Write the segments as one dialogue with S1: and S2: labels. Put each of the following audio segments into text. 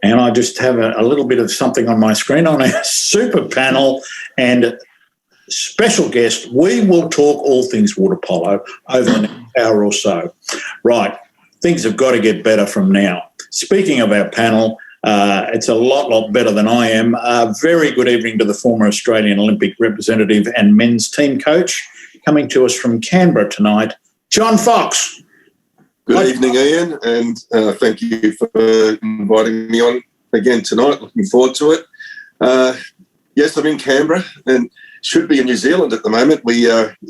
S1: And I just have a little bit of something on my screen on our super panel and special guest. We will talk all things water polo over the next hour or so. Right, things have got to get better from now. Speaking of our panel, it's a lot better than I am. Very good evening to the former Australian Olympic representative and men's team coach, coming to us from Canberra tonight, John Fox.
S2: Good evening, Ian, and thank you for inviting me on again tonight. Looking forward to it. Yes, I'm in Canberra and should be in New Zealand at the moment. We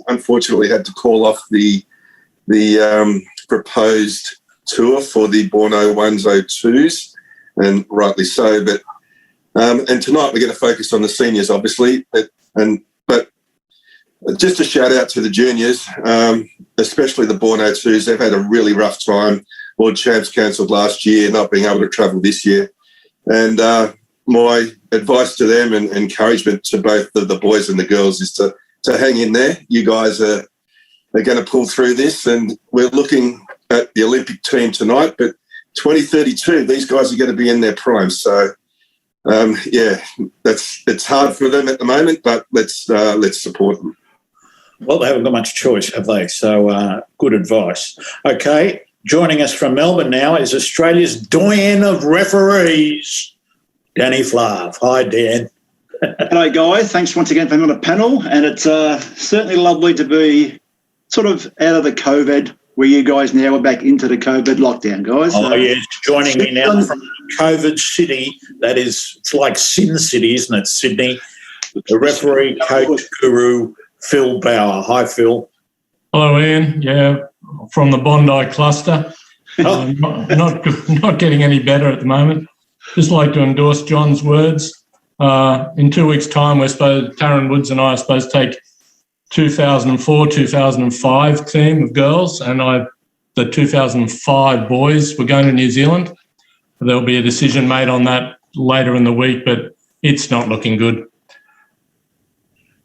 S2: unfortunately had to call off the proposed tour for the Borno 102s, and rightly so. But and tonight we're going to focus on the seniors, obviously, but just a shout out to the juniors, especially the Borno 2s. They've had a really rough time. World Champs cancelled last year, not being able to travel this year. And my advice to them and encouragement to both the boys and the girls is to hang in there. You guys are going to pull through this, and we're looking at the Olympic team tonight, but 2032, these guys are going to be in their prime. So, it's hard for them at the moment, but let's support them.
S1: Well, they haven't got much choice, have they? So good advice. Okay, joining us from Melbourne now is Australia's doyen of referees, Danny Flav. Hi, Dan.
S3: Hello, guys. Thanks once again for being on the panel. And it's certainly lovely to be sort of out of the COVID, where you guys now are back into the COVID lockdown, guys.
S1: Oh, yes, joining me now from COVID City. That is, it's like Sin City, isn't it, Sydney? The referee, coach, guru, Phil Bauer. Hi, Phil.
S4: Hello, Ian. Yeah, from the Bondi cluster. Not getting any better at the moment. Just like to endorse John's words. In 2 weeks' time, Taryn Woods and I are supposed to take 2004, 2005 team of girls, and the 2005 boys were going to New Zealand. There'll be a decision made on that later in the week, but it's not looking good.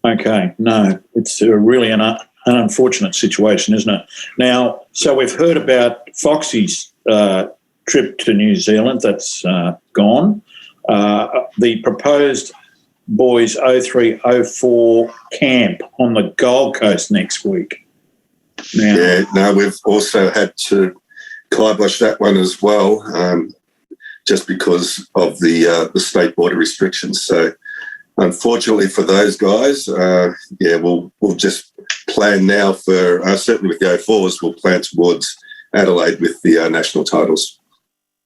S1: Okay, no, it's really an unfortunate situation, isn't it? Now, so we've heard about Foxy's trip to New Zealand. That's gone. The proposed boys 03-04 camp on the Gold Coast next week. Now,
S2: we've also had to kibosh that one as well, just because of the state border restrictions. So, unfortunately for those guys, we'll just plan now for certainly with the 04s. We'll plan towards Adelaide with the national titles.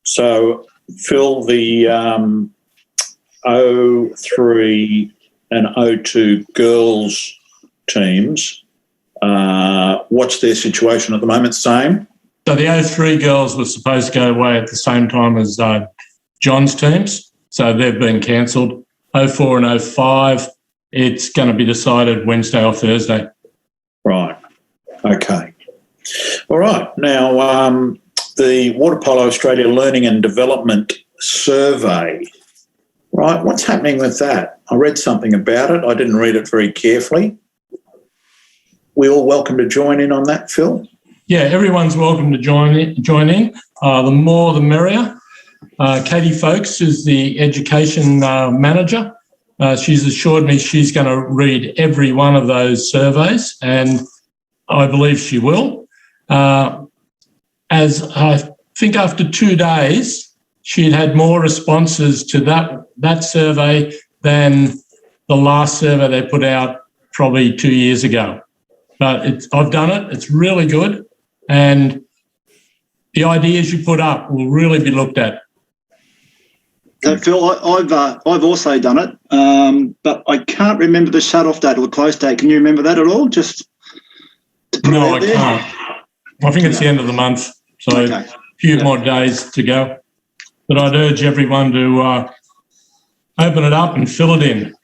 S1: So, Phil, the 03 and 02 girls teams, what's their situation at the moment? Same?
S4: So the 03 girls were supposed to go away at the same time as John's teams, so they've been cancelled. 04 and 05, it's going to be decided Wednesday or Thursday.
S1: Right. Okay. All right. Now, the Water Polo Australia Learning and Development Survey. Right, what's happening with that? I read something about it. I didn't read it very carefully. We all welcome to join in on that, Phil?
S4: Yeah, everyone's welcome to join in. The more, the merrier. Katie Folks is the education manager. She's assured me she's going to read every one of those surveys, and I believe she will. As I think after 2 days, she'd had more responses to that survey than the last survey they put out probably 2 years ago. But I've done it. It's really good. And the ideas you put up will really be looked at.
S3: So, Phil, I've also done it, but I can't remember the shut-off date or the close date. Can you remember that at all? Just to put
S4: No, I can't. I think it's the end of the month, so a few more days to go. But I'd urge everyone to open it up and fill it in.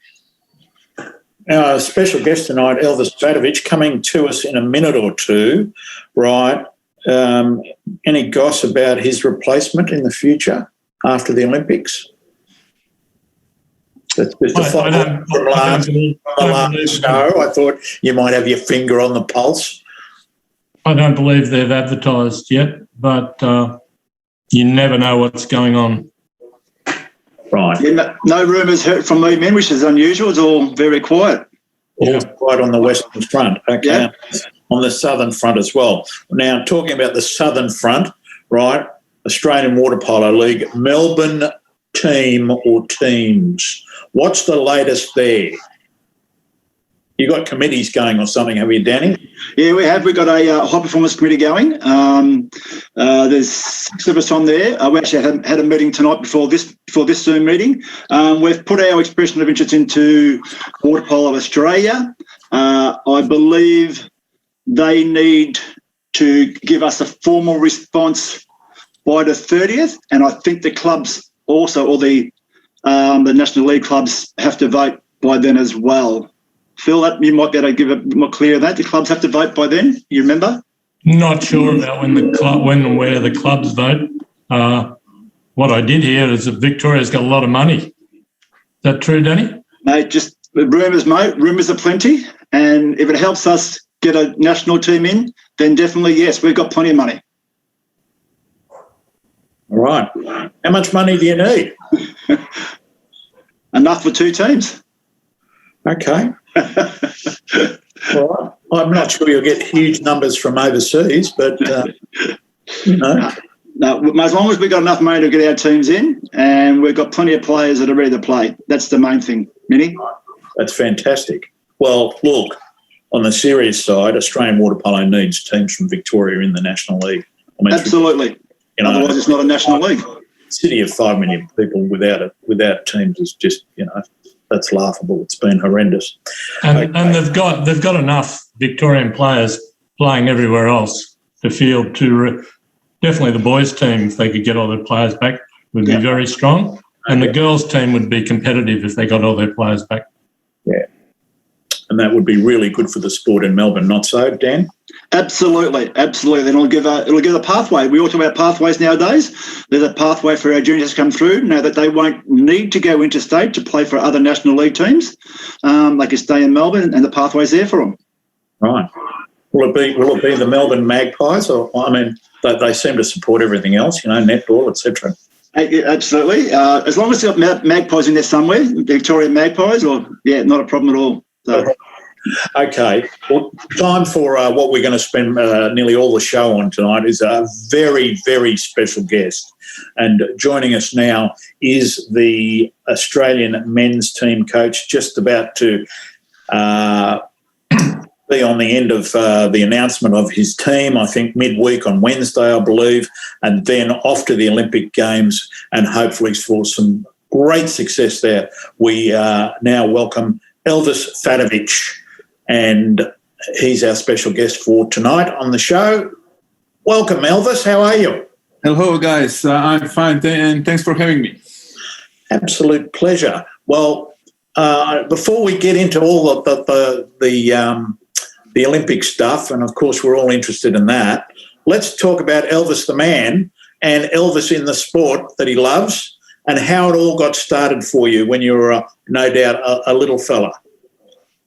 S1: Our special guest tonight, Elvis Fatovic, coming to us in a minute or two, right? Any goss about his replacement in the future after the Olympics? That's just a follow-up from last show. I thought you might have your finger on the pulse.
S4: I don't believe they've advertised yet, but you never know what's going on.
S1: Right.
S3: Yeah, no rumours heard from me, men, which is unusual. It's all very quiet.
S1: All right on the western front. Okay.
S3: Yeah.
S1: On the southern front as well. Now, talking about the southern front, right, Australian Water Polo League, Melbourne team or teams. What's the latest there? You got committees going or something, have you, Danny?
S3: Yeah, we have. We've got a high performance committee going. There's 6 of us on there. We actually had a meeting tonight before this Zoom meeting. We've put our expression of interest into Water Polo Australia. I believe they need to give us a formal response by the 30th, and I think the clubs also, or the National League clubs, have to vote by then as well. Phil, you might be able to give a bit more clear of that. The clubs have to vote by then. You remember?
S4: Not sure about when and where the clubs vote. What I did hear is that Victoria's got a lot of money. Is that true, Danny?
S3: Mate, just rumours, mate. Rumours are plenty, and if it helps us get a national team in, then definitely yes, we've got plenty of money.
S1: All right. How much money do you need?
S3: Enough for 2 teams.
S1: Okay. All right. I'm not sure you'll get huge numbers from overseas, but,
S3: No, as long as we've got enough money to get our teams in, and we've got plenty of players that are ready to play. That's the main thing, Minnie.
S1: That's fantastic. Well, look, on the serious side, Australian Water Polo needs teams from Victoria in the National League. I mean,
S3: Absolutely. Otherwise, it's not a national league.
S1: City of 5 million people without teams is just, that's laughable. It's been horrendous.
S4: And they've got enough Victorian players playing everywhere else to field to definitely the boys' team, if they could get all their players back, would be very strong. And the girls' team would be competitive if they got all their players back.
S1: Yeah. And that would be really good for the sport in Melbourne, not so, Dan?
S3: Absolutely. And it'll give a pathway. We all talk about pathways nowadays. There's a pathway for our juniors to come through now that they won't need to go interstate to play for other National League teams. They can stay in Melbourne, and the pathway's there for them.
S1: Right. Will it be the Melbourne Magpies? Or they seem to support everything else, netball, etc.
S3: Absolutely. As long as you've got Magpies in there somewhere, Victoria Magpies, not a problem at all. So.
S1: Okay. Well, time for what we're going to spend nearly all the show on tonight is a very, very special guest. And joining us now is the Australian men's team coach, just about to be on the end of the announcement of his team, I think midweek on Wednesday, I believe, and then off to the Olympic Games, and hopefully for some great success there. We now welcome Elvis Fatovic, and he's our special guest for tonight on the show. Welcome, Elvis. How are you?
S5: Hello, guys. I'm fine, and thanks for having me.
S1: Absolute pleasure. Well, before we get into all of the Olympic stuff, and of course we're all interested in that, let's talk about Elvis the man and Elvis in the sport that he loves, and how it all got started for you when you were, no doubt, a little fella.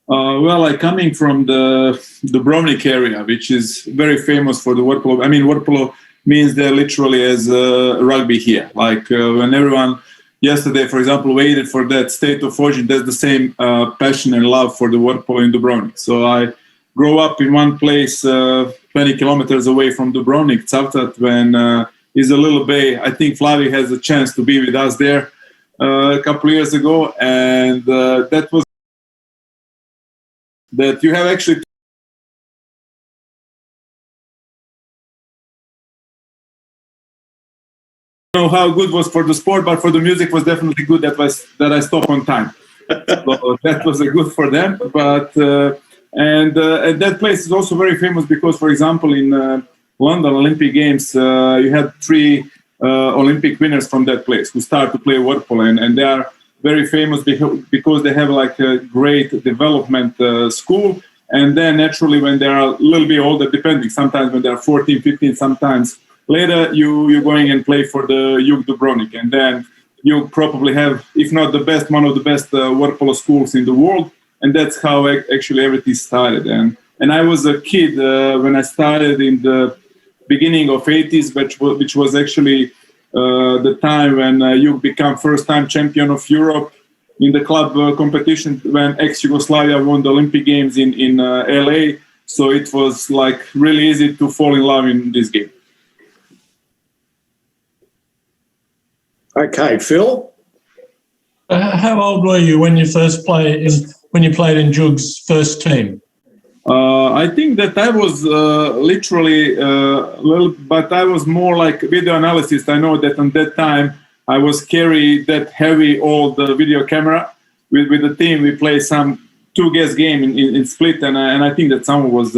S5: Well, I'm coming from the Dubrovnik area, which is very famous for the water polo. I mean, water polo means there literally as rugby here. Like when everyone yesterday, for example, waited for that state of origin, that's the same passion and love for the water polo in Dubrovnik. So I grew up in one place 20 kilometers away from Dubrovnik, Cavtat, when is a little bay. I think Flavi has a chance to be with us there a couple of years ago, and that was that you have actually know how good was for the sport, but for the music was definitely good. That I stopped on time. So that was good for them. But and that place is also very famous because, for example, in London Olympic Games, you had 3 Olympic winners from that place who started to play water polo, and they are very famous because they have like a great development school. And then naturally, when they are a little bit older, depending, sometimes when they are 14, 15, sometimes later, you're going and play for the Juk Dubrovnik. And then you probably have, if not the best, one of the best water polo schools in the world. And that's how actually everything started. And I was a kid when I started in the beginning of 80s, which was actually the time when you become first-time champion of Europe in the club competition when ex-Yugoslavia won the Olympic Games in LA. So it was like really easy to fall in love in this game.
S1: Okay, Phil?
S4: How old were you when you when you played in Jug's first team?
S5: I think that I was literally, but I was more like video analyst. I know that on that time I was carry that heavy old video camera with the team. We played some 2 guest game in Split, and I think that someone was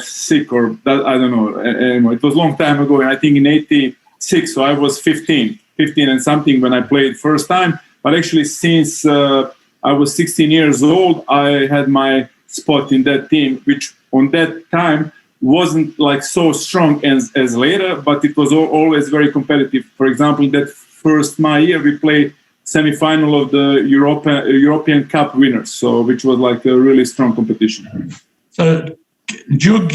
S5: sick or that, I don't know. Anyway, it was a long time ago, and I think in '86, so I was 15 and something when I played first time. But actually, since I was 16 years old, I had my spot in that team, which on that time wasn't like so strong as later, but it was always very competitive. For example, that first my year we played semi-final of the European Cup winners, so which was like a really strong competition.
S4: So Jug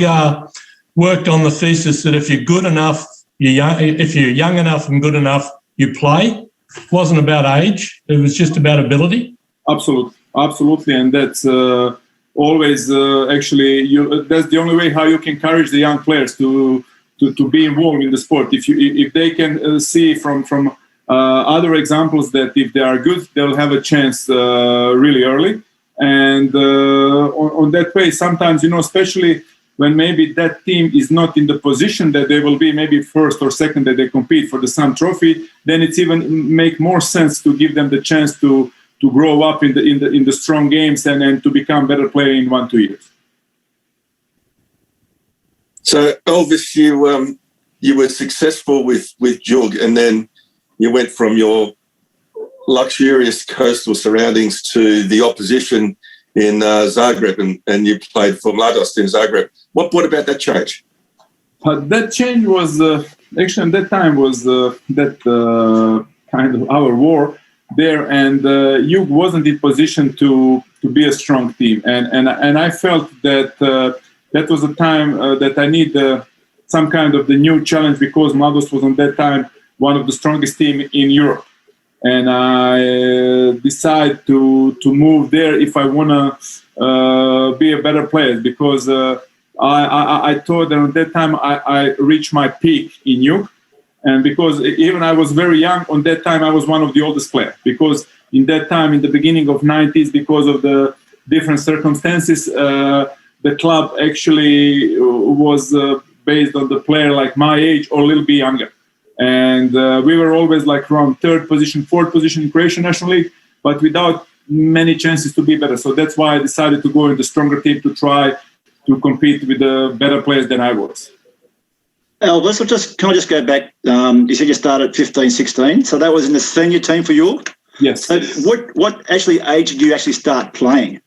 S4: worked on the thesis that if you're good enough, if you're young enough and good enough, you play. It wasn't about age; it was just about ability. Absolutely, and that's always actually that's the only way how you can encourage the young players to be involved in the sport. If they can see from other examples that if they are good, they'll have a chance really early. And on that way, sometimes, especially when maybe that team is not in the position that they will be maybe first or second that they compete for the Sun Trophy, then it's even make more sense to give them the chance to grow up in the strong games and to become better player in 1-2 years.
S2: So Elvis, you were successful with Jug, and then you went from your luxurious coastal surroundings to the opposition in Zagreb, and you played for Mladost in Zagreb. What about that change?
S5: That change was actually at that time was kind of our war there, and Jug wasn't in position to be a strong team, and I felt that that was a time that I need some kind of the new challenge, because Mladost was on that time one of the strongest team in Europe. And I decided to move there if I want to be a better player, because I thought that at that time I reached my peak in Jug. And because even I was very young, on that time I was one of the oldest players. Because in that time, in the beginning of 90s, because of the different circumstances, the club actually was based on the player like my age or a little bit younger. And we were always like around 3rd position, 4th position in Croatian National League, but without many chances to be better. So that's why I decided to go in the stronger team to try to compete with the better players than I was.
S3: Elvis, can I just go back? You said you started 15, 16, so that was in the senior team for you?
S5: Yes.
S3: So what actually age did you actually start playing?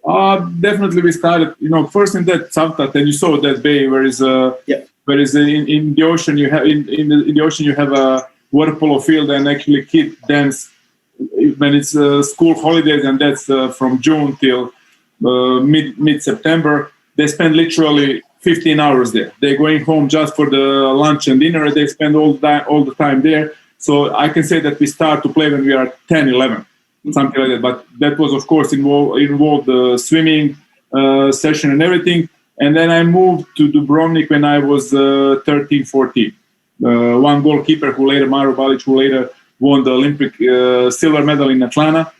S5: Definitely we started, first in that Savtat, and you saw that bay where is Whereas in the ocean you have in the ocean you have a water polo field, and actually kids dance when it's school holidays, and that's from June till mid September. They spend literally 15 hours there. They're going home just for the lunch and dinner. They spend all the time there. So I can say that we start to play when we are 10, 11, something like that. But that was of course involved the swimming session and everything. And then I moved to Dubrovnik when I was 13, 14. One goalkeeper Maro Balic, who later won the Olympic silver medal in Atlanta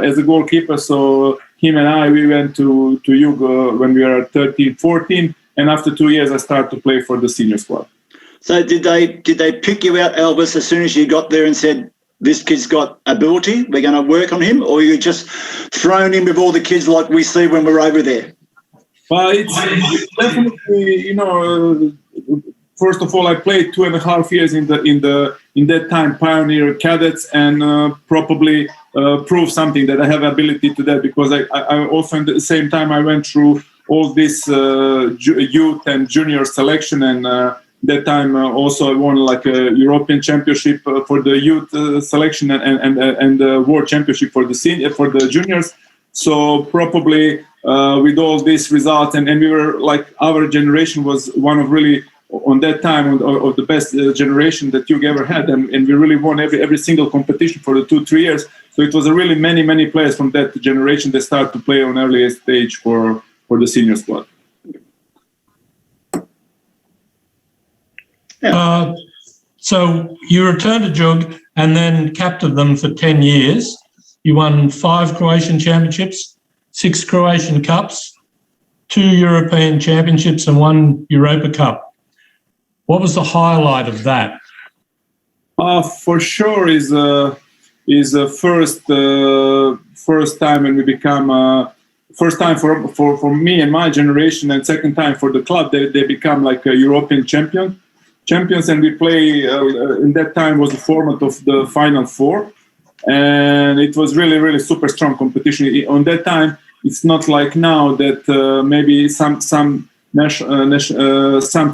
S5: as a goalkeeper. So him and we went to Jug when we were 13, 14. And after 2 years, I started to play for the senior squad.
S3: So did they pick you out, Elvis, as soon as you got there and said, this kid's got ability, we're going to work on him? Or you just thrown in with all the kids like we see when we're over there?
S5: Well, it's definitely, first of all, I played 2.5 years in that time Pioneer Cadets, and probably proved something that I have ability to that, because I also at the same time I went through all this youth and junior selection, and that time also I won like a European Championship for the youth selection and the World Championship for the juniors. So probably with all these results, and we were like, our generation was one of really on that time of the best generation that Jug ever had, and we really won every single competition for the 2-3 years. So it was a really many players from that generation that started to play on earliest stage for the senior squad.
S4: So you returned to Jug and then captained them for 10 years. You won 5 Croatian championships, 6 Croatian Cups, 2 European championships and 1 Europa Cup. What was the highlight of that?
S5: For sure is first time when we become first time for me and my generation, and second time for the club. They become like a European champions, and we play in that time was the format of the Final Four, and it was really super strong competition. On that time, it's not like now that maybe some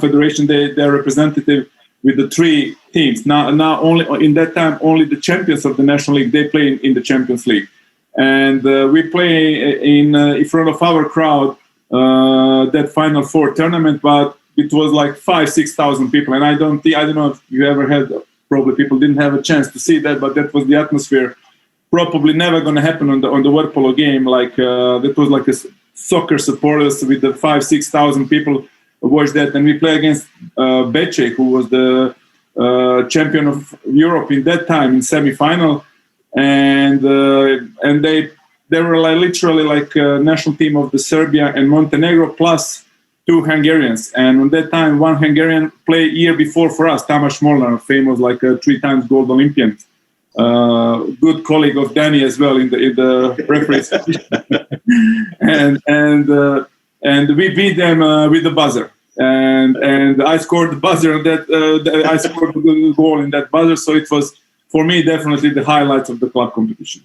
S5: federation they're representative with the 3 teams. Now only in that time only the champions of the National League they play in the Champions League, and we play in front of our crowd that Final Four tournament, but it was like 5,000-6,000 people, and I don't know if you ever had. Probably people didn't have a chance to see that, but that was the atmosphere. Probably never going to happen on the water polo game. Like that was like a soccer supporters with the 5,000-6,000 people watch that, and we play against Epsiode, who was the champion of Europe in that time in semi-final, and they were like literally like a national team of the Serbia and Montenegro plus 2 Hungarians, and on that time 1 Hungarian played year before for us, Tamas Molnar, famous like a 3 times gold Olympian, good colleague of Danny as well in the referees, and we beat them with the buzzer, and I scored the buzzer on that. I scored the goal in that buzzer, so it was for me definitely the highlights of the club competition.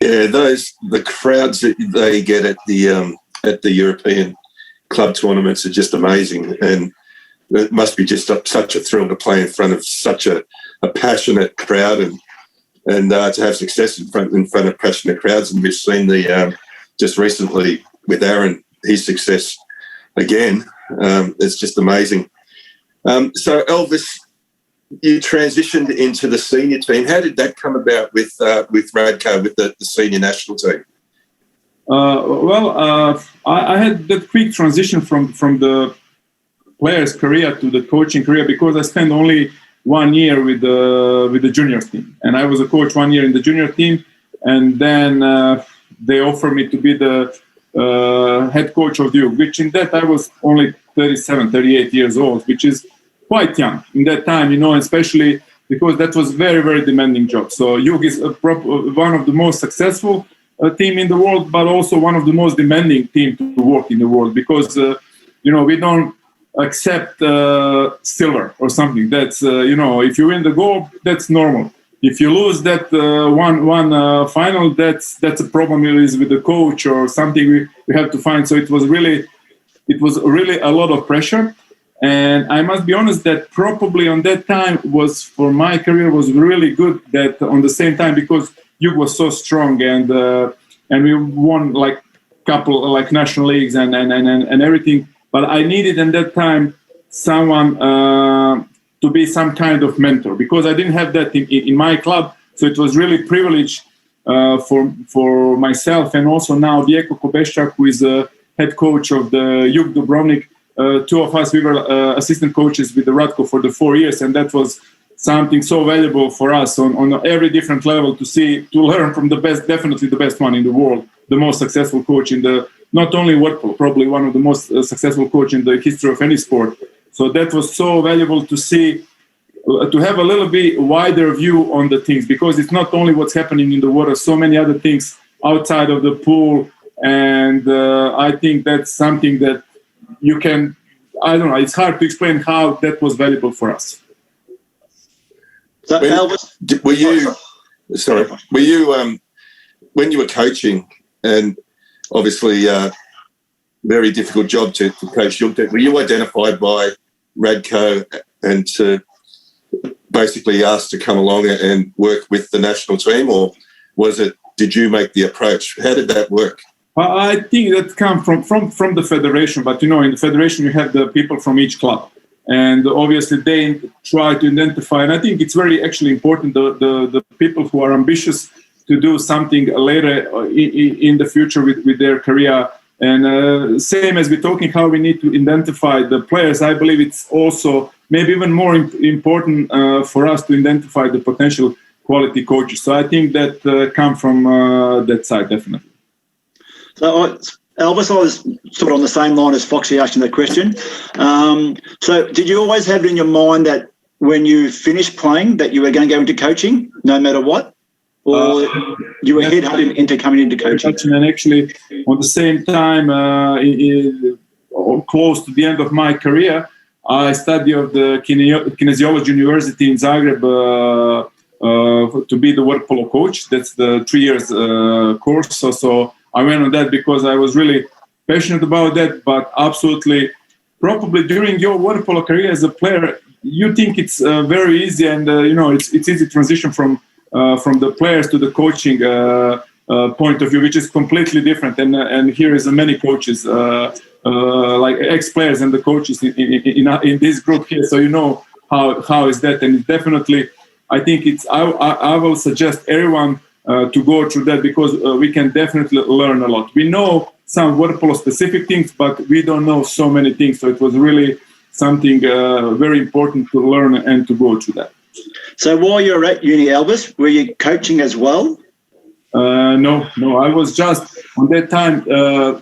S2: Yeah, the crowds that they get at the European club tournaments are just amazing, and it must be just such a thrill to play in front of such a passionate crowd, and to have success in front of passionate crowds. And we've seen just recently with Aaron, his success again. It's just amazing. So Elvis, you transitioned into the senior team. How did that come about with Radko, with the senior national team?
S5: I had that quick transition from the player's career to the coaching career because I spent only 1 year with the junior team, and I was a coach 1 year in the junior team, and then they offered me to be the head coach of Jug, which in that I was only 37, 38 years old, which is quite young in that time, especially because that was very, very demanding job. So Jug is one of the most successful team in the world, but also one of the most demanding team to work in the world because, we don't accept silver or something. That's, if you win the gold, that's normal. If you lose that one final, that's a problem is with the coach or something we have to find. So it was really a lot of pressure. And I must be honest that probably on that time was, for my career, was really good that on the same time because Jug was so strong and we won like couple like national leagues and everything. But I needed in that time someone to be some kind of mentor because I didn't have that in my club. So it was really privileged for myself and also now Vjeko Kobeščak, who is the head coach of the Jug Dubrovnik. 2 of us, we were assistant coaches with the Radko for the 4 years, and that was something so valuable for us on every different level to learn from the best, definitely the best one in the world, the most successful coach in the, not only waterpolo, probably one of the most successful coach in the history of any sport. So that was so valuable to see, to have a little bit wider view on the things, because it's not only what's happening in the water, so many other things outside of the pool. And I think that's something that you can, I don't know, it's hard to explain how that was valuable for us.
S3: So, Elvis,
S2: were you when you were coaching, and obviously very difficult job to coach Jug, were you identified by Radko and to basically asked to come along and work with the national team, or did you make the approach? How did that work?
S5: I think that comes from the federation, but in the federation you have the people from each club, and obviously they try to identify. And I think it's very actually important the people who are ambitious to do something later in the future with their career. And same as we're talking how we need to identify the players, I believe it's also maybe even more important for us to identify the potential quality coaches. So I think that come from that side, definitely.
S3: So, Elvis, I was sort of on the same line as Foxy asking that question. So did you always have it in your mind that when you finished playing that you were going to go into coaching no matter what? Or you were headhunted into coming into coaching?
S5: And actually, on the same time, close to the end of my career, I studied at the Kinesiology University in Zagreb to be the water polo coach. That's the 3 years course. So I went on that because I was really passionate about that. But absolutely, probably during your water polo career as a player, you think it's very easy, and it's easy transition from the players to the coaching point of view, which is completely different. And here is many coaches, like ex-players and the coaches in this group here. So how is that? And definitely, I think I will suggest everyone to go through that because we can definitely learn a lot. We know some water polo specific things, but we don't know so many things. So it was really something very important to learn and to go through that.
S3: So while you're at uni, Elvis, were you coaching as well?
S5: No. I was just on that time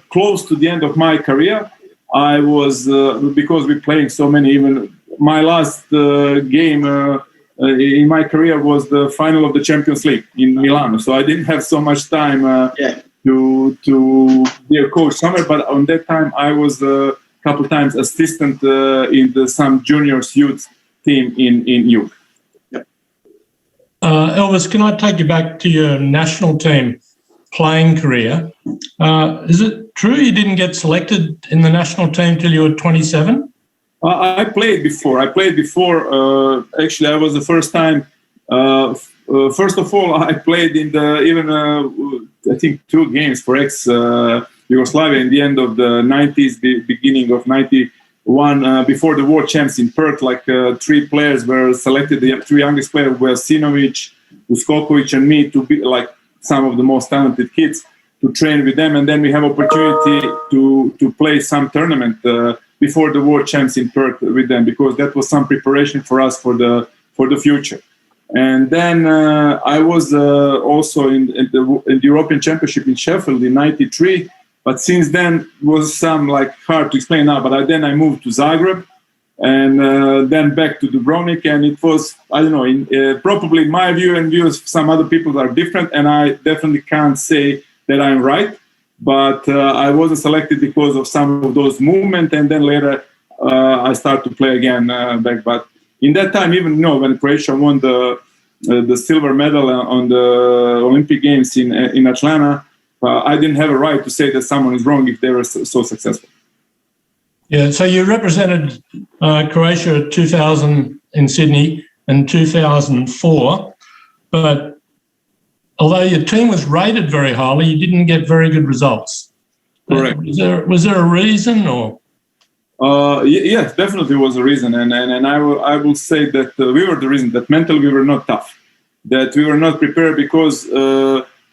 S5: close to the end of my career. I was because we're playing so many. Even my last game in my career was the final of the Champions League in Milan. So I didn't have so much time to be a coach somewhere. But on that time, I was a couple times assistant in some juniors youth team in youth.
S4: Elvis, can I take you back to your national team playing career? Is it true you didn't get selected in the national team till you were 27?
S5: I played before. Actually, I was the first time. First of all, I played in I think 2 games for ex-Yugoslavia in the end of the 90s, the beginning of 91, before the World Champs in Perth. Like 3 players were selected. The 3 youngest players were Sinovic, Uskokovic, and me to be like some of the most talented kids to train with them. And then we have opportunity to play some tournament before the World Champs in Perth with them, because that was some preparation for us for the future. And then I was also in the European Championship in Sheffield in '93. But since then was some like hard to explain now. But then I moved to Zagreb, and then back to Dubrovnik, and it was probably my view and views of some other people are different, and I definitely can't say that I'm right. But I wasn't selected because of some of those movements, and then later I started to play again back. But in that time, even when Croatia won the silver medal on the Olympic Games in Atlanta, I didn't have a right to say that someone is wrong if they were so successful.
S4: Yeah, so you represented Croatia at 2000 in Sydney and 2004, but although your team was rated very highly, you didn't get very good results.
S5: Correct.
S4: Was there a reason, or?
S5: Yes, definitely was a reason, and I will say that we were the reason. That mentally we were not tough, that we were not prepared because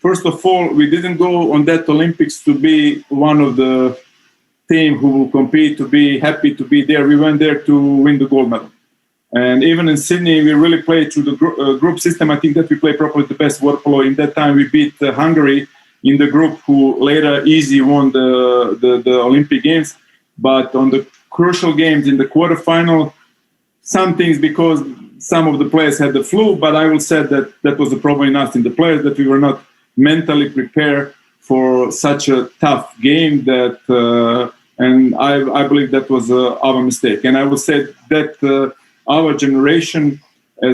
S5: first of all we didn't go on that Olympics to be one of the team who will compete, to be happy to be there. We went there to win the gold medal. And even in Sydney, we really played through the group system. I think that we played probably the best water polo. In that time, we beat Hungary in the group, who later easy won the Olympic Games. But on the crucial games in the quarterfinal, some things because some of the players had the flu, but I will say that was the problem in us, in the players, that we were not mentally prepared for such a tough game and I believe that was our mistake. And I will say that our generation, I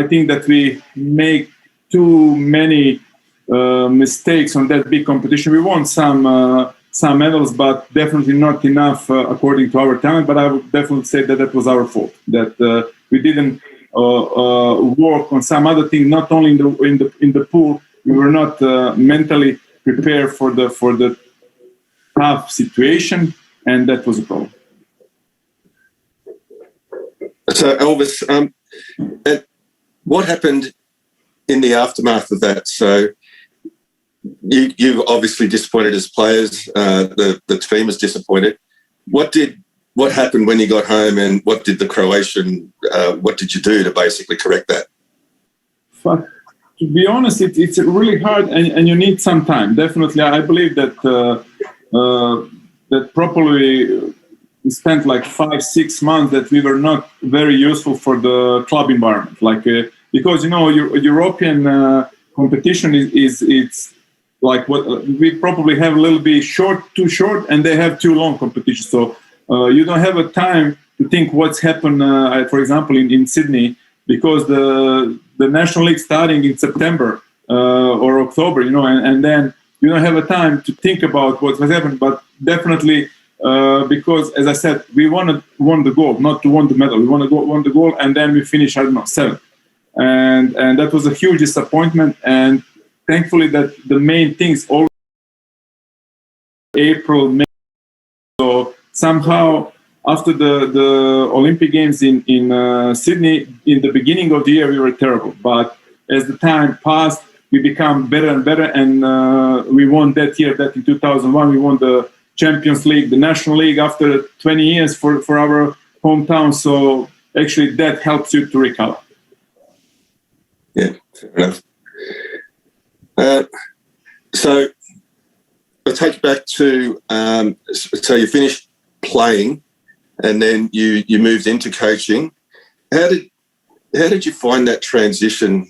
S5: think that we make too many mistakes on that big competition. We won some medals, but definitely not enough according to our talent. But I would definitely say that was our fault, that we didn't work on some other thing, not only in the pool. We were not mentally prepare for the tough situation, and that was a problem.
S2: So Elvis, what happened in the aftermath of that? So you obviously disappointed as players. The team was disappointed. What happened when you got home, and what did the Croatian? What did you do to basically correct that?
S5: But to be honest, it's really hard, and you need some time. Definitely, I believe that that probably we spent like 5-6 months that we were not very useful for the club environment, because European competition it's like what we probably have a little bit too short, and they have too long competition. So you don't have a time to think what's happened. For example, in Sydney, because the National League starting in September or October, and then you don't have a time to think about what has happened. But definitely, because as I said, we won the gold, not to win the medal. We won the gold, and then we finished, 7th, and that was a huge disappointment. And thankfully, that the main things all April, May. So somehow after the Olympic Games in Sydney, in the beginning of the year, we were terrible. But as the time passed, we become better and better, and we won that year. That in 2001, we won the Champions League, the National League, after 20 years for our hometown. So actually, that helps you to recover.
S2: Yeah, fair enough. So I'll take you back to, so you finished playing and then you moved into coaching. How did you find that transition?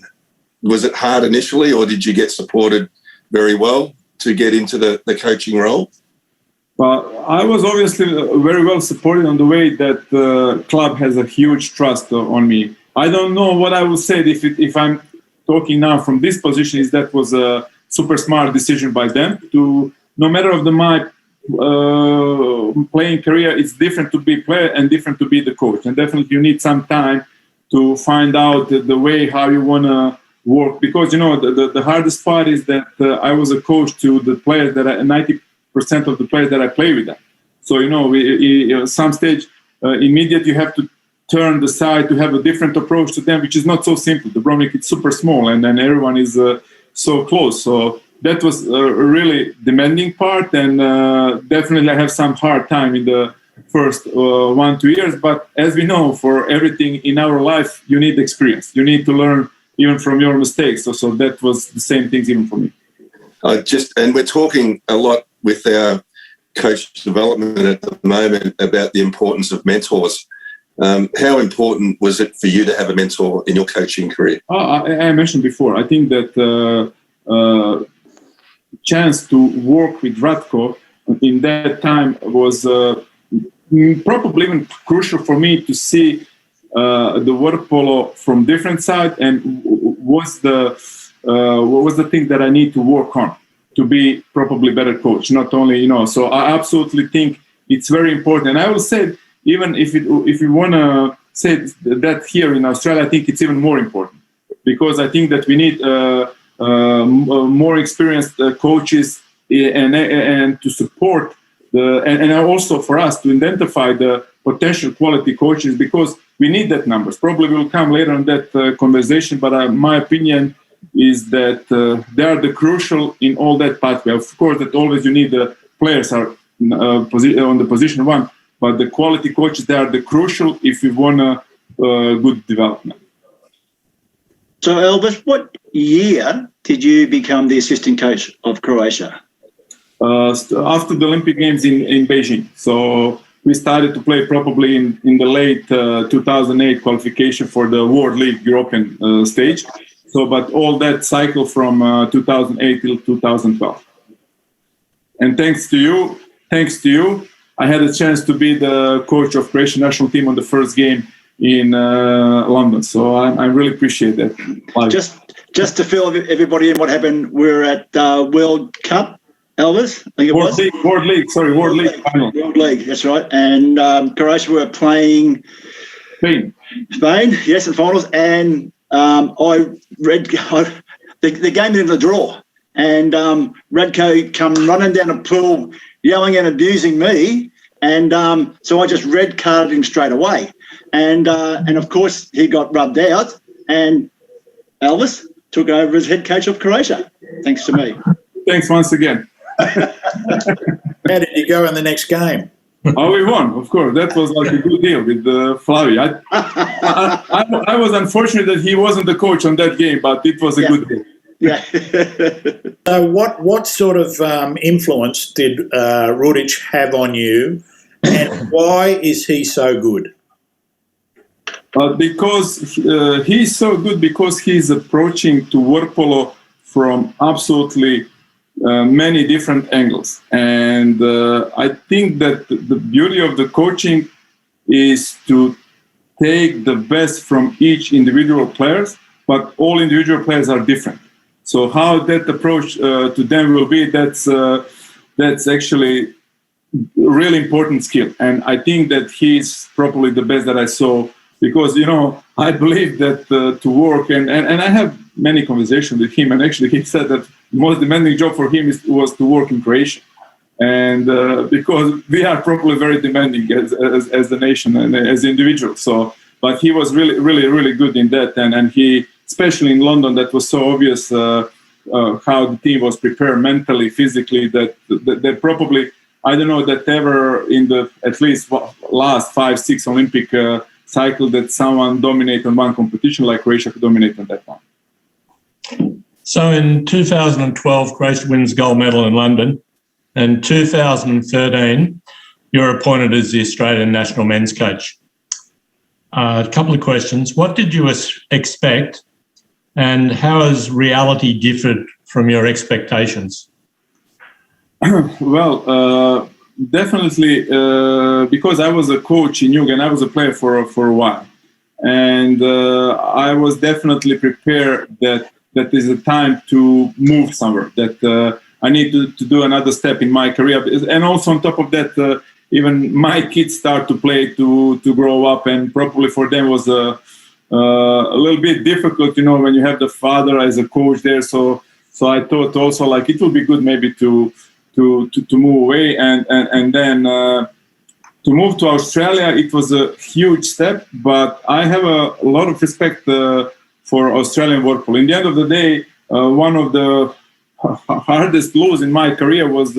S2: Was it hard initially, or did you get supported very well to get into the coaching role?
S5: Well, I was obviously very well supported on the way that the club has a huge trust on me. I don't know what I will say if I'm talking now from this position, is that was a super smart decision by them to, no matter of my playing career, it's different to be player and different to be the coach. And definitely you need some time to find out the way how you want to work. Because, the hardest part is that I was a coach to the players that 90% of the players that I play with them. So, some stage, immediately you have to turn the side to have a different approach to them, which is not so simple. The Dubrovnik is super small, and then everyone is so close. So that was a really demanding part, and definitely I have some hard time in the first 1-2 years. But as we know, for everything in our life, you need experience. You need to learn even from your mistakes. So that was the same thing even for me.
S2: And we're talking a lot with our coach development at the moment about the importance of mentors. How important was it for you to have a mentor in your coaching career?
S5: I mentioned before, I think that chance to work with Ratko in that time was probably even crucial for me to see the water polo from different side, and what was the thing that I need to work on to be probably better coach. Not only, so I absolutely think it's very important. And I will say, even if you want to say that here in Australia, I think it's even more important, because I think that we need more experienced coaches and to support and also for us to identify the potential quality coaches, because we need that numbers. Probably we'll come later on that conversation, but my opinion is that they are the crucial in all that pathway. Of course, that always you need the players are on the position one, but the quality coaches, they are the crucial if you want a good development.
S3: So, Elvis, what year did you become the assistant coach of Croatia?
S5: After the Olympic Games in Beijing. So we started to play probably in the late 2008 qualification for the World League European stage. So, but all that cycle from 2008 till 2012. And thanks to you, I had a chance to be the coach of Croatian national team on the first game in London. So I really appreciate that.
S3: Just to fill everybody in what happened, we're at World Cup, Elvis, I think it was.
S5: World League final.
S3: World League, that's right. And Croatia were playing
S5: Spain,
S3: yes, in finals. And I read the game ended in a draw. and Radko come running down the pool, yelling and abusing me, and so I just red carded him straight away, and of course he got rubbed out, and Elvis took over as head coach of Croatia, thanks to me.
S5: Thanks once again.
S1: How did you go in the next game?
S5: Oh, we won, of course. That was like a good deal with Flavi. I was unfortunate that he wasn't the coach on that game, but it was a good deal.
S3: Yeah.
S1: So what sort of influence did Rudic have on you, and why is he so good?
S5: Because he's so good because he's approaching to work polo from absolutely many different angles. And I think that the beauty of the coaching is to take the best from each individual players, but all individual players are different. So how that approach to them will be, that's actually really important skill. And I think that he's probably the best that I saw, because, I believe that to work, and I have many conversations with him, and actually he said that the most demanding job for him was to work in Croatia. And because we are probably very demanding as a nation and as individuals. So, but he was really, really, really good in that. And he, especially in London, that was so obvious how the team was prepared mentally, physically, that probably, I don't know that ever in the at least last 5-6 Olympic cycle that someone dominated on one competition like Croatia could dominate on that one.
S4: So in 2012, Croatia wins gold medal in London. And 2013, you're appointed as the Australian national men's coach. A couple of questions. What did you expect, and how has reality differed from your expectations?
S5: Well, definitely because I was a coach in Yuga and I was a player for a while. And I was definitely prepared that is a time to move somewhere, that I need to do another step in my career. And also on top of that, even my kids start to play, to grow up, and probably for them was a little bit difficult, when you have the father as a coach there. So I thought also like it will be good maybe to move away, and then to move to Australia. It was a huge step, but I have a lot of respect for Australian work polo. In the end of the day, one of the hardest lose in my career was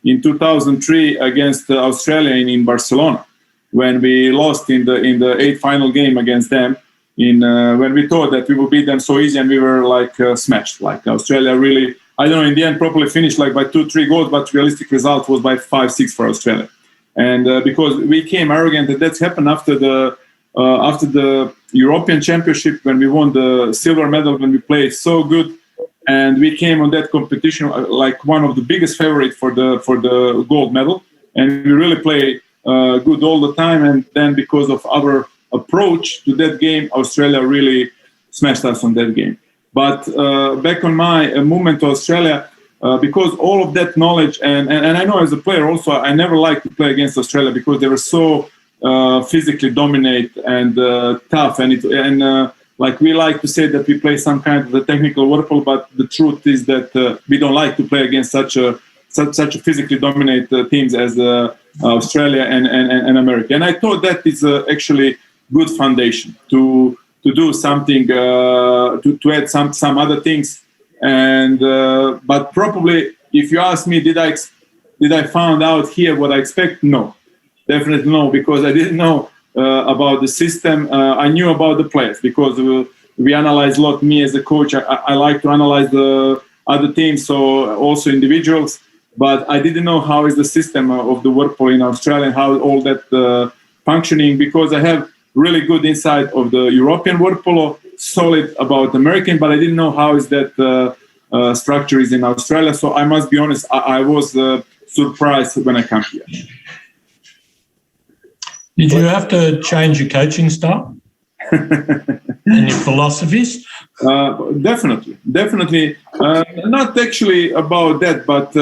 S5: in 2003 against Australia in Barcelona, when we lost in the 8th final game against them. When we thought that we would beat them so easy, and we were like smashed. Like Australia really, I don't know, in the end probably finished like by 2-3 goals, but realistic result was by 5-6 for Australia. And because we came arrogant, and that's happened after the European Championship, when we won the silver medal, when we played so good, and we came on that competition like one of the biggest favorites for the gold medal, and we really played good all the time. And then because of our approach to that game, Australia really smashed us on that game. But back on my movement to Australia, because all of that knowledge, and I know as a player also, I never liked to play against Australia because they were so physically dominant and tough, and like we like to say that we play some kind of the technical work polo, but the truth is that we don't like to play against such a physically dominant teams as Australia and America. And I thought that is actually good foundation to do something, to add some other things. And but probably if you ask me, did I find out here what I expect? No, definitely no, because I didn't know about the system. I knew about the players because we analyze a lot. Me as a coach, I like to analyze the other teams, so also individuals. But I didn't know how is the system of the work polo in Australia and how all that functioning, because I have really good insight of the European work polo, solid about American, but I didn't know how is that structure is in Australia. So I must be honest, I was surprised when I come here.
S4: Did you have to change your coaching style and your philosophies?
S5: Definitely. Not actually about that, but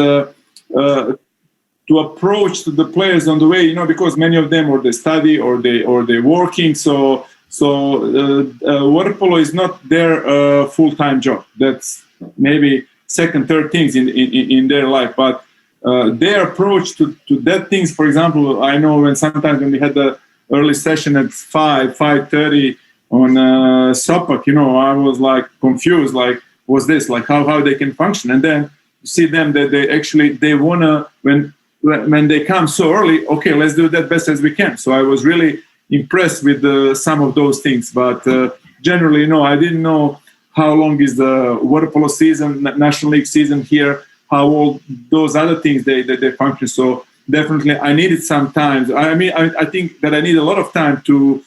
S5: to approach the players on the way, because many of them or they study or they're working. So work polo is not their full-time job. That's maybe second, third things in their life. But their approach to that things, for example, I know sometimes when we had the early session at 5:30 on Sopak, I was like confused, like, what's this? Like how they can function? And then you see them that they wanna, when they come so early, okay, let's do that best as we can. So I was really impressed with some of those things. But generally, I didn't know how long is the water polo season, National League season here, how all those other things they function. So definitely I needed some time. I think that I need a lot of time to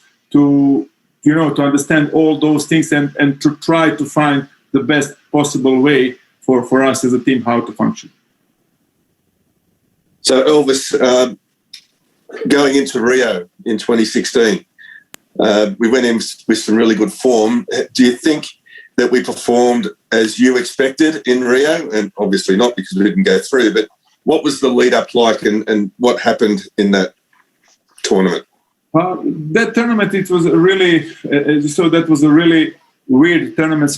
S5: understand all those things and to try to find the best possible way for us as a team how to function.
S2: So Elvis, going into Rio in 2016, we went in with some really good form. Do you think that we performed as you expected in Rio? And obviously not, because we didn't go through, but what was the lead up like and what happened in that tournament?
S5: That tournament, it was that was a really weird tournament.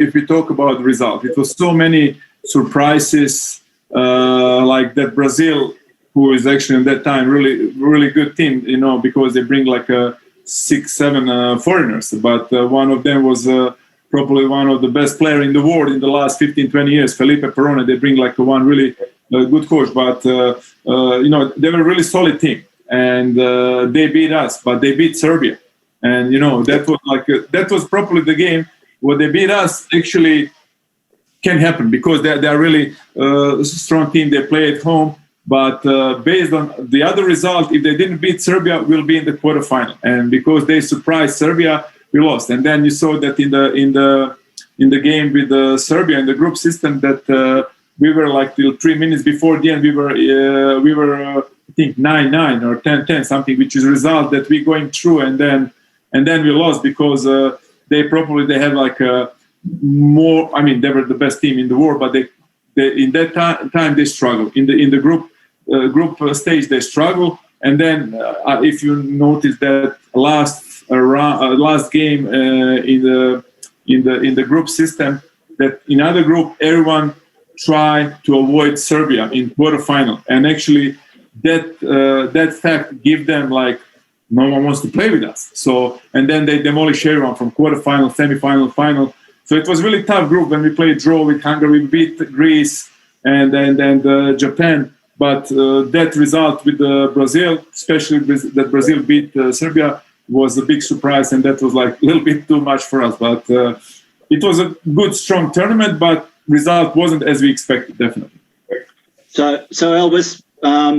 S5: If we talk about the result, it was so many surprises, like that Brazil, who is actually at that time really, really good team, because they bring like 6-7 foreigners. But one of them was probably one of the best players in the world in the last 15-20 years, Felipe Perona. They bring like one really good coach. But, they were a really solid team. And they beat us, but they beat Serbia. And, that was probably the game where they beat us actually can happen, because they are really a strong team. They play at home. But based on the other result, if they didn't beat Serbia, we'll be in the quarterfinal. And because they surprised Serbia, we lost. And then you saw that in the game with Serbia in the group system, that we were like till 3 minutes before the end, we were I think 9-9 or 10-10, something, which is a result that we're going through. And then we lost because they had like more. I mean, they were the best team in the world, but they in that time they struggled in the group stage. They struggle, and then if you notice that last game in the group system, that in other group everyone tried to avoid Serbia in quarterfinal, and actually that fact give them like no one wants to play with us. So, and then they demolish everyone from quarterfinal, semifinal, final. So it was really tough group. When we played draw with Hungary, we beat Greece and Japan. But that result with Brazil, especially that Brazil beat Serbia, was a big surprise, and that was like a little bit too much for us. But it was a good, strong tournament, but result wasn't as we expected, definitely.
S3: So Elvis,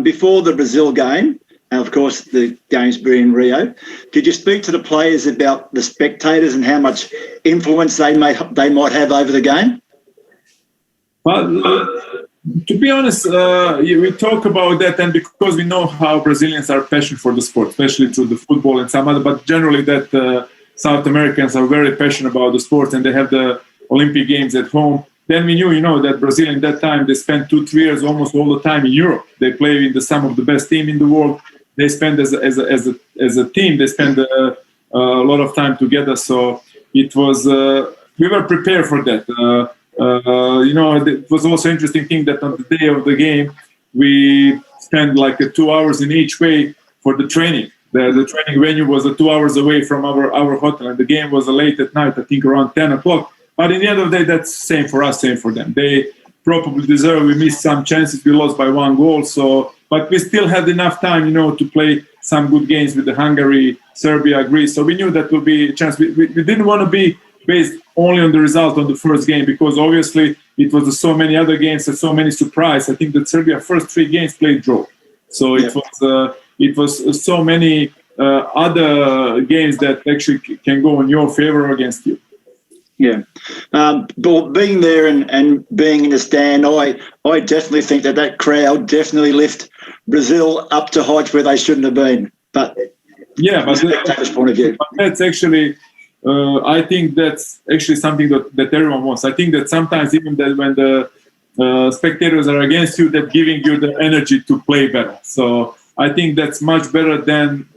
S3: before the Brazil game, and of course the games were in Rio, did you speak to the players about the spectators and how much influence they might have over the game?
S5: Well, to be honest, we talk about that, and because we know how Brazilians are passionate for the sport, especially through the football and some other, but generally that South Americans are very passionate about the sport, and they have the Olympic Games at home. Then we knew, that Brazil in that time, they spent 2-3 years almost all the time in Europe. They play in some of the best team in the world. They spend as a team, they spend a lot of time together. So it was, we were prepared for that. It was also interesting thing that on the day of the game, we spent like 2 hours in each way for the training. The training venue was 2 hours away from our hotel, and the game was late at night, I think around 10 o'clock. But in the end of the day, that's same for us, same for them. They probably deserve. We missed some chances. We lost by 1 goal. So, but we still had enough time, to play some good games with the Hungary, Serbia, Greece. So we knew that would be a chance. We didn't want to be based only on the result on the first game, because obviously it was so many other games and so many surprises. I think that Serbia first 3 games played draw. So it was so many other games that actually can go in your favor or against you.
S3: Yeah. But being there and being in the stand, I definitely think that crowd definitely lift Brazil up to heights where they shouldn't have been. But
S5: yeah, but
S3: from the point of view,
S5: that's actually, I think that's actually something that everyone wants. I think that sometimes even that when the spectators are against you, that giving you the energy to play better. So I think that's much better than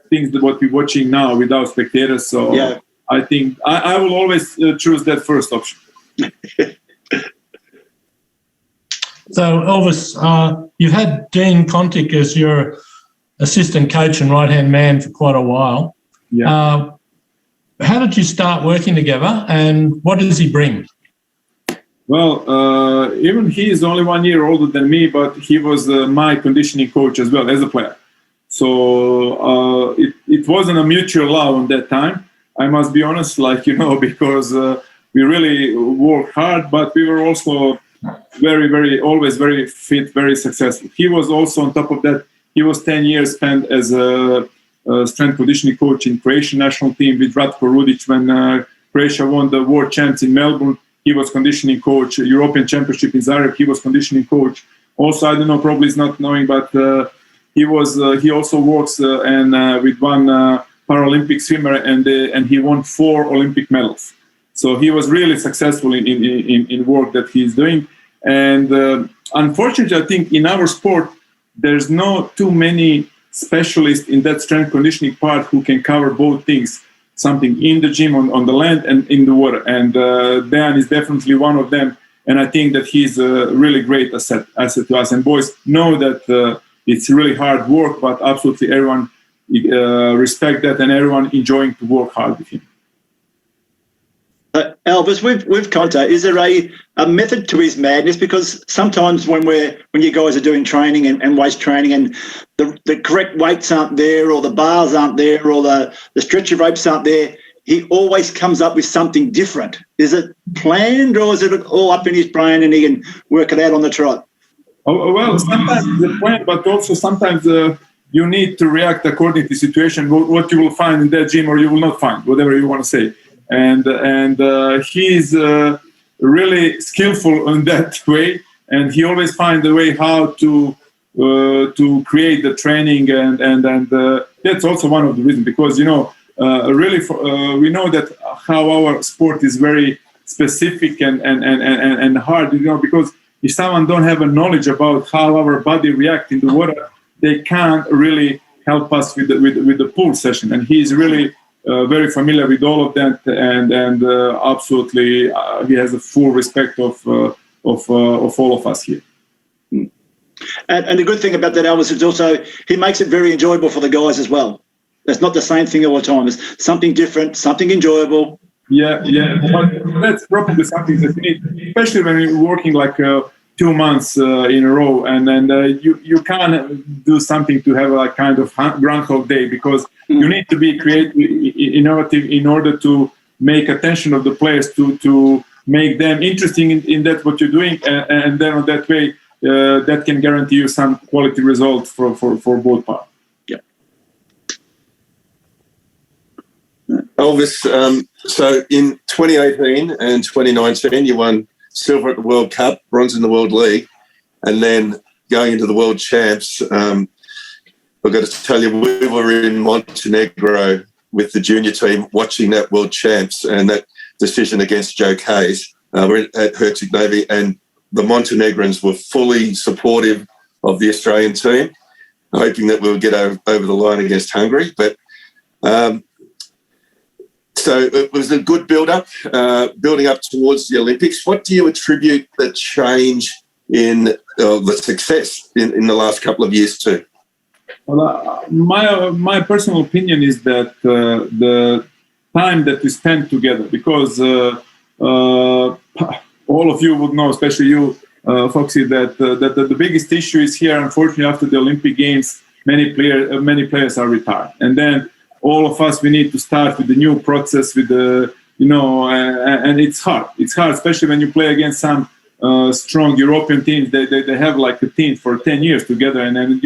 S5: things that what we're watching now without spectators. So yeah. I think I will always choose that first option.
S4: So, Elvis, you've had Dean Tokyp as your assistant coach and right-hand man for quite a while.
S5: Yeah.
S4: How did you start working together, and what does he bring?
S5: Well, even he is only 1 year older than me, but he was my conditioning coach as well as a player. So it wasn't a mutual love on that time. I must be honest, because we really worked hard, but we were also always very fit, very successful. He was also, on top of that, he was 10 years spent as a strength conditioning coach in Croatian national team with Ratko Rudic when Croatia won the world champs in Melbourne. He was conditioning coach. European Championship in Zagreb, he was conditioning coach. Also, I don't know, probably is not knowing, but he also works with one Paralympic swimmer, and he won 4 Olympic medals. So he was really successful in work that he's doing. And unfortunately, I think in our sport, there's not too many specialists in that strength conditioning part who can cover both things, something in the gym, on the land, and in the water. And Dan is definitely one of them. And I think that he's a really great asset to us. And boys know that it's really hard work, but absolutely everyone respect that, and everyone enjoying to work hard with him.
S3: Elvis, with Conte, is there a method to his madness? Because sometimes when you guys are doing training and weight training, and the correct weights aren't there, or the bars aren't there, or the stretcher ropes aren't there, he always comes up with something different. Is it planned, or is it all up in his brain and he can work it out on the trot?
S5: Oh, well, sometimes it's planned, but also sometimes you need to react according to the situation, what you will find in that gym or you will not find, whatever you want to say. And he's really skillful in that way, and he always finds a way how to create the training, and that's also one of the reasons, because we know that how our sport is very specific and hard, because if someone don't have a knowledge about how our body reacts in the water, they can't really help us with the pool session, and he's really very familiar with all of that, and absolutely he has a full respect of all of us here.
S3: And the good thing about that, Elvis, is also he makes it very enjoyable for the guys as well. It's not the same thing all the time. It's something different, something enjoyable.
S5: Yeah. But that's probably something that we need, especially when you're working like 2 months in a row, and then you can't do something to have a kind of Groundhog Day, because you need to be creative, innovative in order to make attention of the players, to make them interesting in that what you're doing, and then on that way that can guarantee you some quality results for both parts.
S3: Yeah.
S2: Elvis, so in 2018 and 2019, you won silver at the World Cup, bronze in the World League, and then going into the World Champs. I've got to tell you, we were in Montenegro with the junior team watching that World Champs and that decision against Joe Kays. We're at Herceg Novi, and the Montenegrins were fully supportive of the Australian team, hoping that we would get over the line against Hungary. But so it was a good build-up, building up towards the Olympics. What do you attribute the change in the success in the last couple of years to?
S5: Well, my personal opinion is that the time that we spent together, because all of you would know, especially you, Foxy, that the biggest issue is here. Unfortunately, after the Olympic Games, many players are retired, and then all of us, we need to start with the new process, with the and it's hard. It's hard, especially when you play against some strong European teams. They have like a team for 10 years together, and then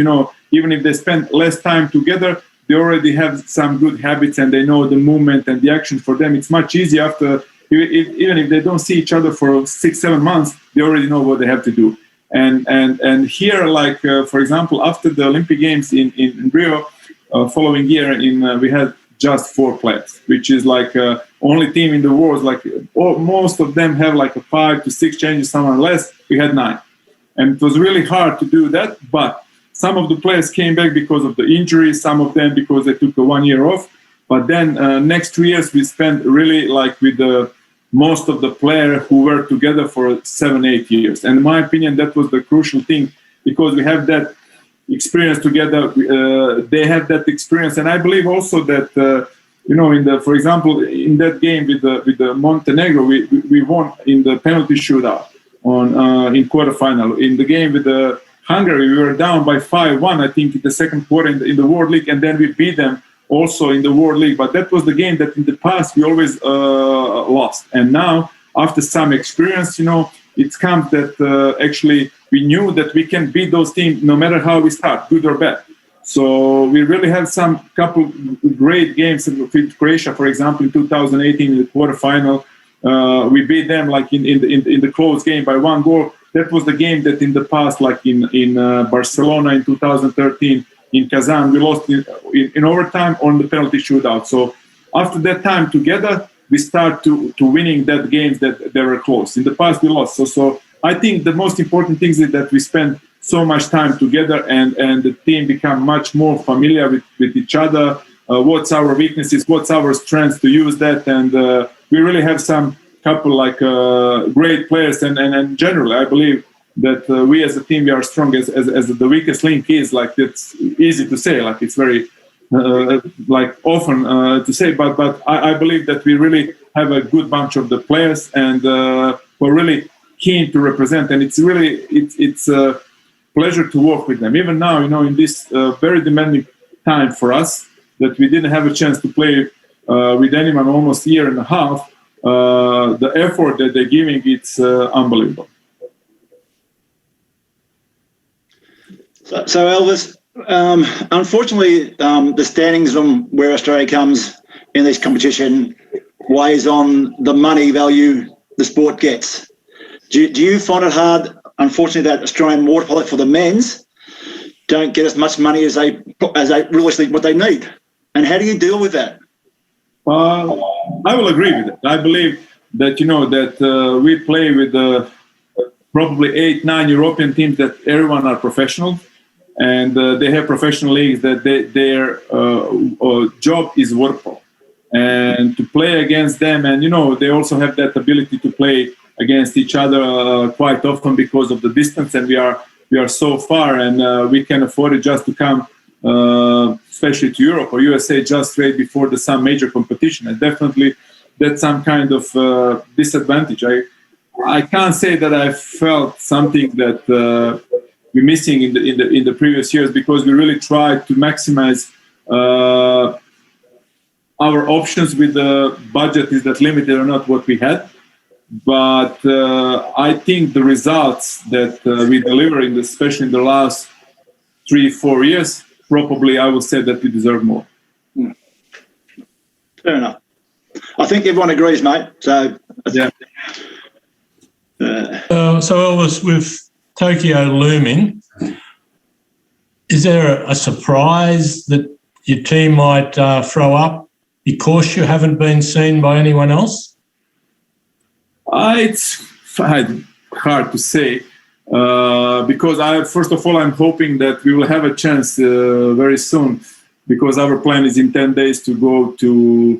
S5: even if they spend less time together, they already have some good habits, and they know the movement and the action. For them, it's much easier after, even if they don't see each other for 6-7 months, they already know what they have to do. And here, like for example, after the Olympic Games in Rio, following year we had just 4 players, which is like only team in the world. Like most of them have like a 5 to 6 changes, some are less. We had 9, and it was really hard to do that. But some of the players came back because of the injury, some of them because they took a 1 year off. But then next 2 years we spent really like with the most of the players who were together for 7-8 years. And in my opinion, that was the crucial thing, because we have that experience together. They have that experience, and I believe also that for example, in that game with the Montenegro, we won in the penalty shootout in quarterfinal. In the game with the Hungary, we were down by 5-1, I think, in the second quarter in the World League, and then we beat them also in the World League. But that was the game that in the past we always lost. And now, after some experience, it's come that actually we knew that we can beat those teams no matter how we start, good or bad. So we really have some couple great games with Croatia, for example, in 2018 in the quarterfinal. We beat them like in the close game by 1 goal. That was the game that in the past, like in Barcelona in 2013, in Kazan, we lost in overtime on the penalty shootout. So after that time together, we start to winning that games that they were close. In the past, we lost. So I think the most important thing is that we spend so much time together, and the team become much more familiar with each other. What's our weaknesses? What's our strengths to use that? And we really have some couple great players. And generally, I believe that we as a team, we are strong as the weakest link is. Like, it's easy to say. Like, it's very often to say, but I believe that we really have a good bunch of the players, and we're really keen to represent. And it's really it's a pleasure to work with them. Even now, in this very demanding time for us, that we didn't have a chance to play with anyone almost a year and a half. The effort that they're giving, it's unbelievable.
S3: So Elvis, unfortunately, the standings on where Australia comes in this competition weighs on the money value the sport gets. Do you find it hard, unfortunately, that Australian water polo for the men's don't get as much money as they realistically what they need? And how do you deal with that?
S5: I will agree with it. I believe that we play with probably 8-9 European teams that everyone are professional, and they have professional leagues that their job is water polo, and to play against them, and they also have that ability to play against each other quite often because of the distance, and we are so far, and we can afford it just to come. Especially to Europe or USA just right before some major competition, and definitely that's some kind of disadvantage. I can't say that I felt something that we're missing in the previous years, because we really tried to maximize our options with the budget is that limited or not what we had. But I think the results that we deliver especially in the last 3-4 years, probably I would say that we deserve more.
S3: Fair enough. I think everyone agrees, mate. So
S5: yeah.
S4: So Elvis, with Tokyo looming, is there a surprise that your team might throw up because you haven't been seen by anyone else?
S5: It's hard to say. Because first of all, I'm hoping that we will have a chance very soon, because our plan is in 10 days to go to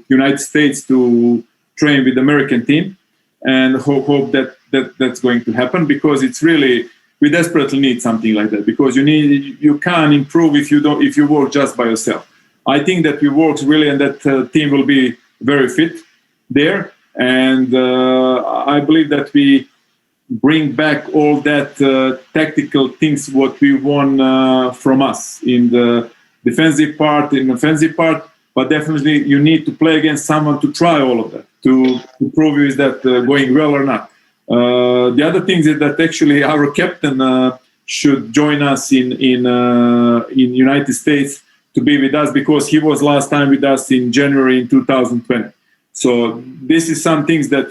S5: United States to train with the American team, and hope that's going to happen, because it's really, we desperately need something like that, because you can't improve if you work just by yourself. I think that we work really, and that team will be very fit there, and I believe that we bring back all that tactical things what we won from us in the defensive part, in the offensive part, but definitely you need to play against someone to try all of that, to prove is that going well or not. The other thing is that actually our captain should join us in United States to be with us, because he was last time with us in January in 2020. So this is some things that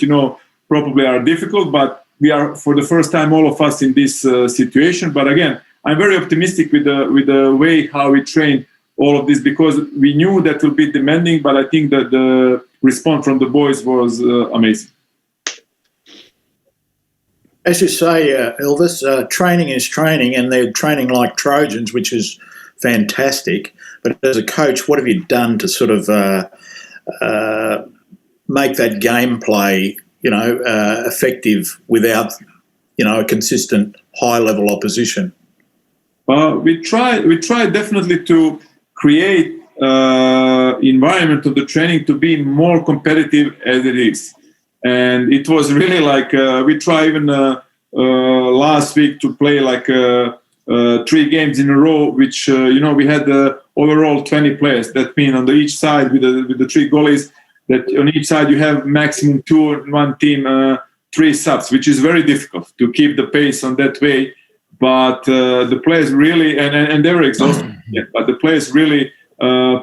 S5: probably are difficult, but we are for the first time all of us in this situation. But again, I'm very optimistic with the way how we train all of this, because we knew that will be demanding, but I think that the response from the boys was amazing.
S1: As you say, Elvis, training is training, and they're training like Trojans, which is fantastic. But as a coach, what have you done to sort of make that gameplay effective without, a consistent high-level opposition?
S5: We try definitely to create environment of the training to be more competitive as it is. And it was really like we tried even last week to play like 3 games in a row, which we had overall 20 players. That means on each side with the 3 goalies, that on each side you have maximum 2 on one team, 3 subs, which is very difficult to keep the pace on that way. But the players really, and they were exhausted, but the players really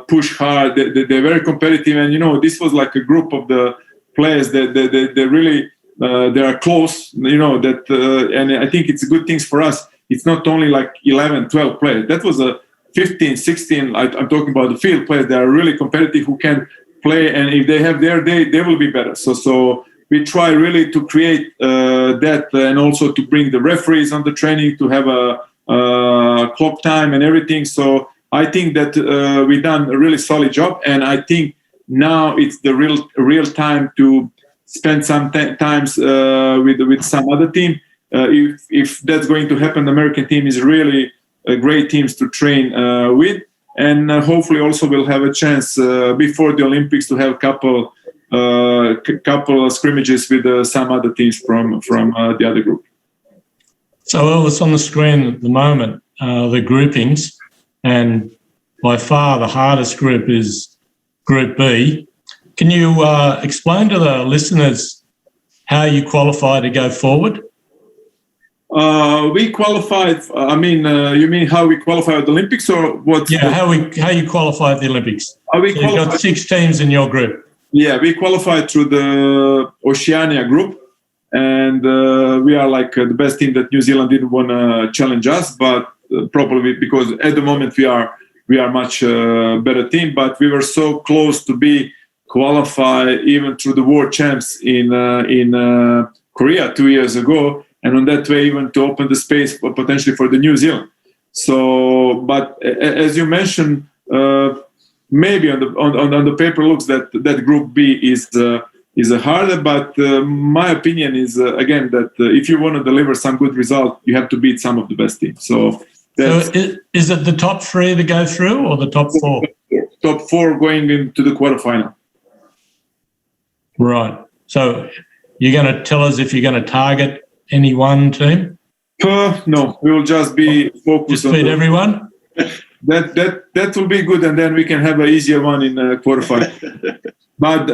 S5: push hard. They're very competitive, and this was like a group of the players that they really they are close. And I think it's good things for us. It's not only like 11, 12 players. That was a 15, 16. I'm talking about the field players. They are really competitive who can play, and if they have their day, they will be better. So we try really to create that, and also to bring the referees on the training to have a clock time and everything. So I think that we've done a really solid job, and I think now it's the real time to spend some times with some other team. If that's going to happen, the American team is really great teams to train with, and hopefully also we'll have a chance before the Olympics to have a couple of scrimmages with some other teams from the other group.
S4: So Elvis, on the screen at the moment, the groupings, and by far the hardest group is Group B. Can you explain to the listeners how you qualify to go forward?
S5: We qualified. You mean how we qualify at the Olympics, or what?
S4: Yeah, how you qualify at the Olympics. You've got 6 teams in your group.
S5: Yeah, we qualified through the Oceania group, and we are like the best team that New Zealand didn't want to challenge us, but probably because at the moment we are much better team, but we were so close to be qualified even through the world champs in Korea 2 years ago, and on that way even to open the space potentially for the New Zealand. So, but as you mentioned, maybe on the paper looks that Group B is harder, but my opinion is again that if you want to deliver some good result, you have to beat some of the best teams. So is it the top 3 to go through, or the top 4? Top 4 going into the quarterfinal.
S4: Right. So you're going to tell us if you're going to target any one team?
S5: No, we will just be focused
S4: on everyone.
S5: That will be good, and then we can have an easier one in quarterfinal. But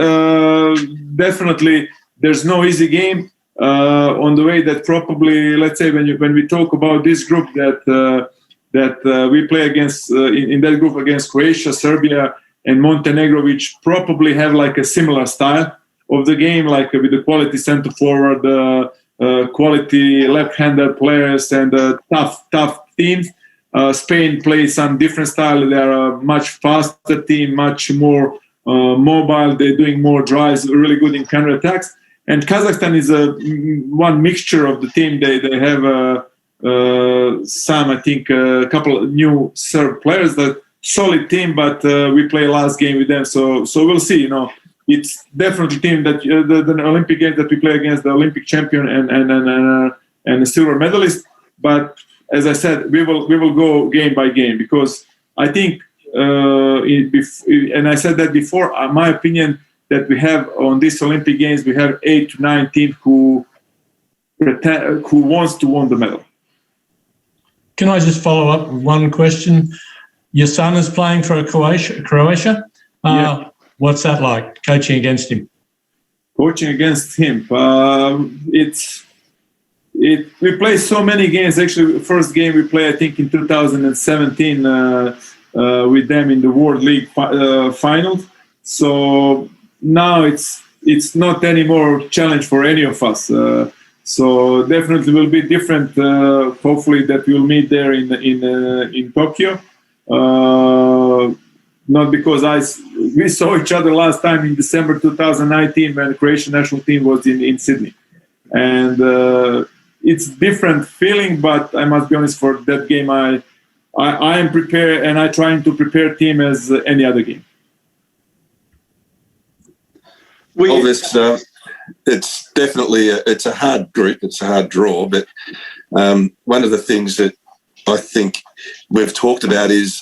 S5: definitely, there's no easy game. On the way that probably, let's say, when we talk about this group that we play against in that group against Croatia, Serbia, and Montenegro, which probably have like a similar style of the game, like with the quality center forward, quality left-hander players, and tough teams. Spain plays some different style. They are a much faster team, much more mobile. They're doing more drives, really good in counter-attacks. And Kazakhstan is one mixture of the team. They have some, I think, a couple of new Serb players. That solid team, but we play last game with them, so we'll see. It's definitely a team that the Olympic game that we play against the Olympic champion and a silver medalist. But as I said, we will go game by game, because I think, and I said that before, my opinion that we have on these Olympic Games, we have 8 to 9 teams who wants to win the medal.
S4: Can I just follow up with one question? Your son is playing for Croatia.
S5: Yeah.
S4: What's that like, coaching against him?
S5: Coaching against him, we play so many games. Actually, first game we played, I think, in 2017 with them in the World League finals. So now it's not anymore challenge for any of us. So definitely will be different. Hopefully that we'll meet there in Tokyo. Not because we saw each other last time in December 2019 when the Croatian national team was in Sydney, and it's different feeling. But I must be honest, for that game I am prepared, and I trying to prepare team as any other game.
S2: Elvis, it's definitely it's a hard group. It's a hard draw. But one of the things that I think we've talked about is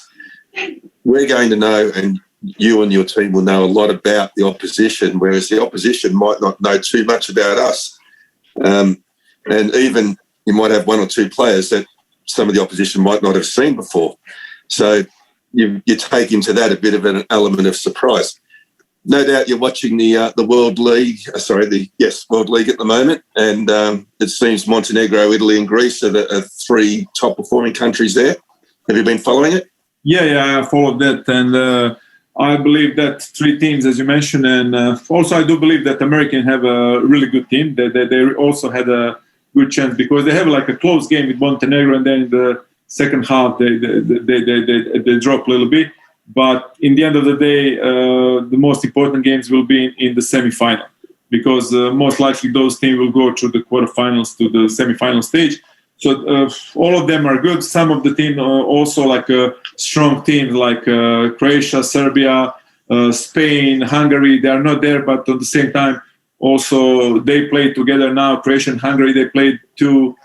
S2: we're going to know, and you and your team will know a lot about the opposition, whereas the opposition might not know too much about us. And even you might have one or two players that some of the opposition might not have seen before. So you take into that a bit of an element of surprise. No doubt you're watching the World League, World League at the moment, and it seems Montenegro, Italy and Greece are the three top performing countries there. Have you been following it?
S5: Yeah, I followed that, and I believe that three teams, as you mentioned, and also I do believe that Americans have a really good team. They also had a good chance because they have like a close game with Montenegro, and then in the second half they drop a little bit. But in the end of the day, the most important games will be in the semi-final because most likely those teams will go through the quarterfinals to the semi-final stage. So all of them are good. Some of the teams also like strong teams like Croatia, Serbia, Spain, Hungary. They are not there, but at the same time, also they play together now. Croatia and Hungary, they played two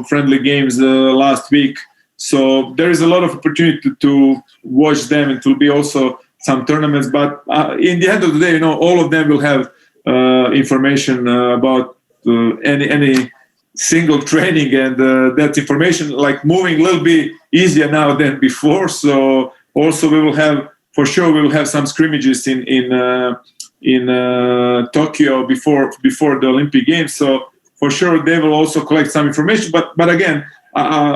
S5: friendly games last week. So there is a lot of opportunity to watch them, and to be also some tournaments. But in the end of the day, all of them will have information about any single training, and that information like moving a little bit easier now than before. So also we will have some scrimmages in Tokyo before the Olympic Games. So for sure they will also collect some information. But again,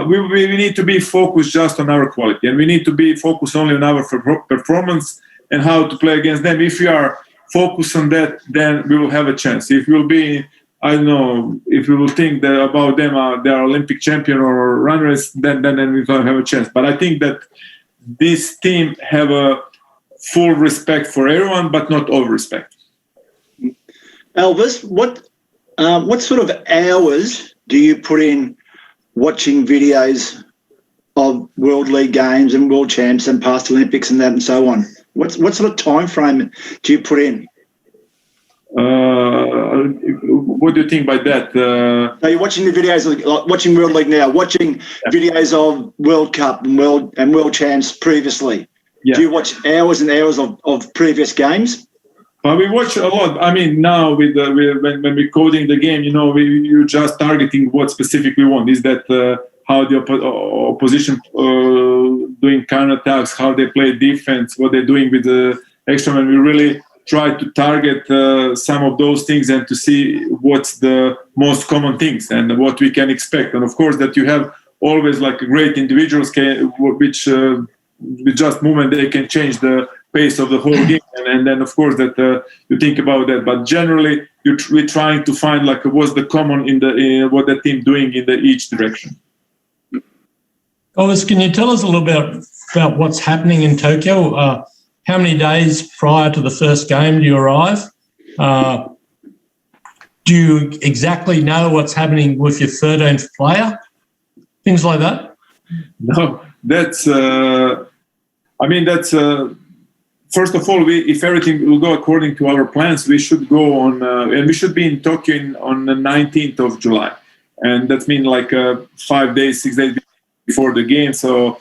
S5: we need to be focused just on our quality, and we need to be focused only on our performance and how to play against them. If we are focused on that, then we will have a chance. If we'll be, I don't know, if we will think that about them, they are Olympic champion or runners, then we don't have a chance. But I think that this team have a full respect for everyone, but not over respect.
S3: Elvis, what sort of hours do you put in watching videos of World League games and World Champs and past Olympics and that and so on? What sort of time frame do you put in?
S5: What do you think by that?
S3: So you're watching the videos, like watching World League now, watching videos of World Cup and World Champs previously. Yeah. Do you watch hours and hours of previous games?
S5: We watch a lot. I mean, now when we're coding the game, you're just targeting what specific we want. Is that how the opposition doing counterattacks, how they play defense, what they're doing with the extra man. We really try to target some of those things and to see what's the most common things and what we can expect. And of course, that you have always like great individuals which with just movement they can change the pace of the whole game. And then of course that you think about that. But generally, we're trying to find like what's the common in what the team doing in each direction.
S4: Elvis, can you tell us a little bit about what's happening in Tokyo? How many days prior to the first game do you arrive? Do you exactly know what's happening with your 13th player? Things like that?
S5: No, that's first of all, if everything will go according to our plans, we should go on, and we should be in Tokyo on the 19th of July. And that means like 5 days, 6 days before the game. So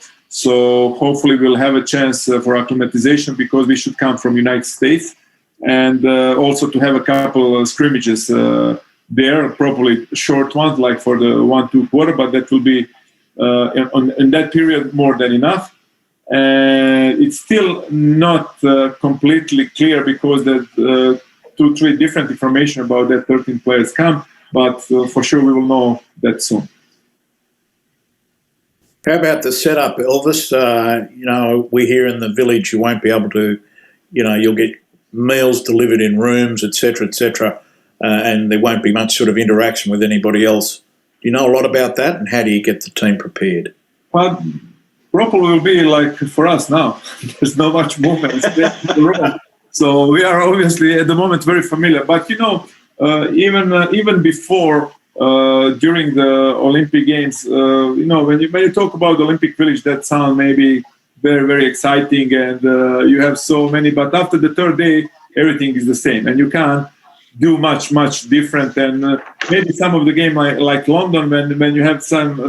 S5: hopefully we'll have a chance for acclimatization because we should come from United States, and also to have a couple of scrimmages there, probably short ones like for the 1-2 quarter, but that will be in that period more than enough. And it's still not completely clear because there's 2-3 different information about that 13 players come, but for sure we will know that soon.
S1: How about the setup, Elvis? We here in the village, you won't be able to, you'll get meals delivered in rooms, etc., and there won't be much sort of interaction with anybody else. Do you know a lot about that, and how do you get the team prepared?
S5: Well, probably will be like for us now. There's not much movement in the room. So we are obviously at the moment very familiar. But, even before, during the Olympic Games, when you talk about the Olympic Village, that sounds maybe very, very exciting and you have so many. But after the third day, everything is the same. And you can't do much different. And maybe some of the game like London, when you have some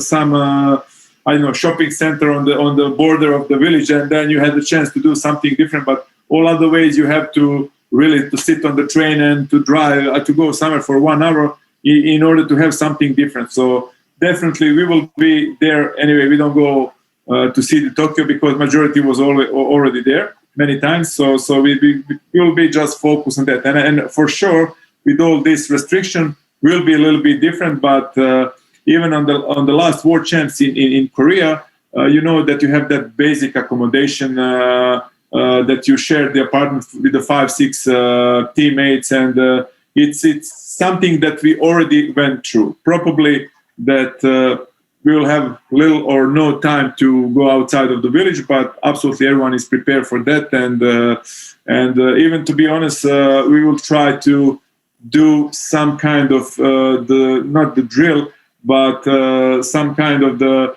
S5: I don't know, shopping center on the border of the village, and then you had the chance to do something different. But all other ways, you have to really to sit on the train and to drive to go somewhere for 1 hour in order to have something different. So definitely we will be there anyway. We don't go to see the Tokyp because majority was already there many times. So we will be just focused on that. And for sure, with all this restriction, will be a little bit different. But even on the last World Champs in Korea, you know that you have that basic accommodation that you share the apartment with the 5-6 teammates, and it's something that we already went through. Probably that we will have little or no time to go outside of the village, but absolutely everyone is prepared for that. And even to be honest, we will try to do some kind of not the drill, but some kind of the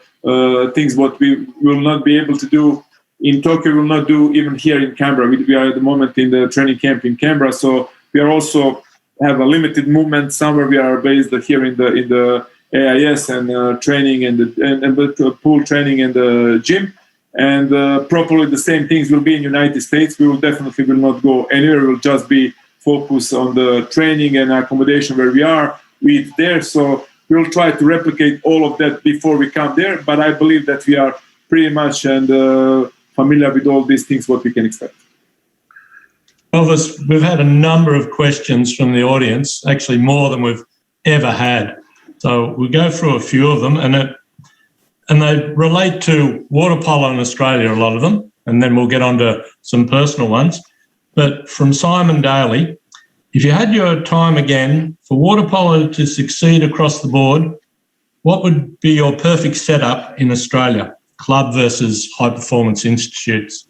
S5: things what we will not be able to do in Tokyo, we will not do even here in Canberra. We are at the moment in the training camp in Canberra, so we are also have a limited movement. Somewhere we are based here in the AIS and training and the pool training and the gym, and probably the same things will be in United States. We will definitely not go anywhere. We'll just be focused on the training and accommodation where we are with there. So we'll try to replicate all of that before we come there. But I believe that we are pretty much familiar with all these things, what we can expect.
S4: Elvis, we've had a number of questions from the audience, actually more than we've ever had. So we'll go through a few of them, and they relate to water polo in Australia, a lot of them, and then we'll get on to some personal ones. But from Simon Daly, if you had your time again for water polo to succeed across the board, what would be your perfect setup in Australia, club versus high-performance institutes?